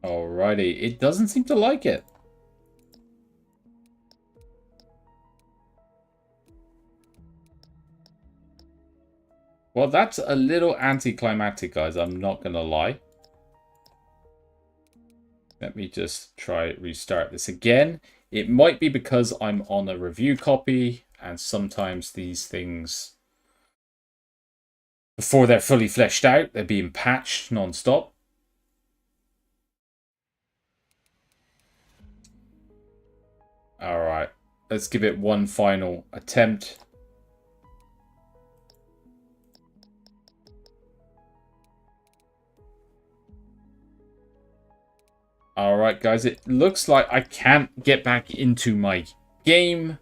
Alrighty, it doesn't seem to like it. Well, that's a little anticlimactic, guys. I'm not going to lie. Let me just try restart this again. It might be because I'm on a review copy, and sometimes these things, before they're fully fleshed out, they're being patched non-stop. Alright, let's give it one final attempt. Alright guys, it looks like I can't get back into my game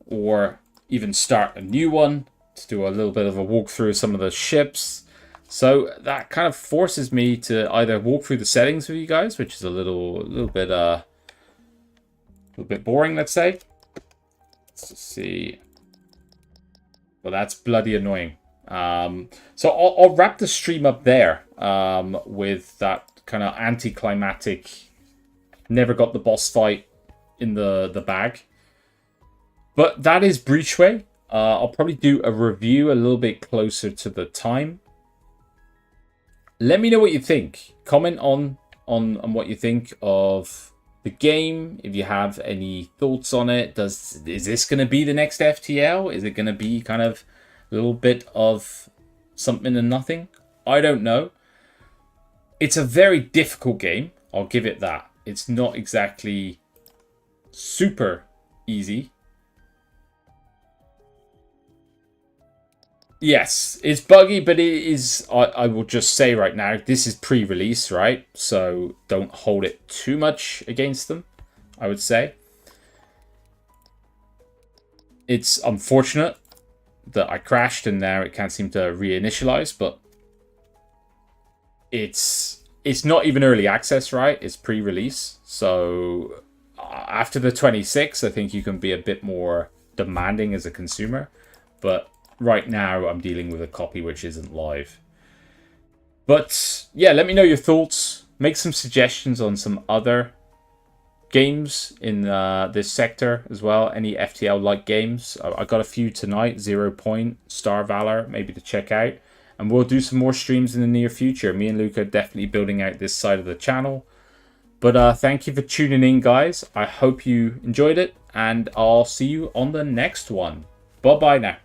or even start a new one to do a little bit of a walkthrough of some of the ships. So that kind of forces me to either walk through the settings with you guys, which is a little bit boring, let's say. Let's just see. Well, that's bloody annoying. So I'll wrap the stream up there with that kind of anticlimactic, never got the boss fight in the bag. But that is Breachway. I'll probably do a review a little bit closer to the time. Let me know what you think. Comment on what you think of the game. If you have any thoughts on it. Is this going to be the next FTL? Is it going to be kind of a little bit of something and nothing? I don't know. It's a very difficult game. I'll give it that. It's not exactly super easy. Yes, it's buggy, but it is, I will just say right now, this is pre-release, right? So don't hold it too much against them, I would say. It's unfortunate that I crashed and now it can't seem to reinitialize, but it's not even early access, right? It's pre-release. So after the 26th, I think you can be a bit more demanding as a consumer. But right now, I'm dealing with a copy which isn't live. But yeah, let me know your thoughts. Make some suggestions on some other games in this sector as well. Any FTL-like games. I got a few tonight. 0 Point, Star Valor, maybe to check out. And we'll do some more streams in the near future. Me and Luke are definitely building out this side of the channel. But thank you for tuning in, guys. I hope you enjoyed it. And I'll see you on the next one. Bye-bye now.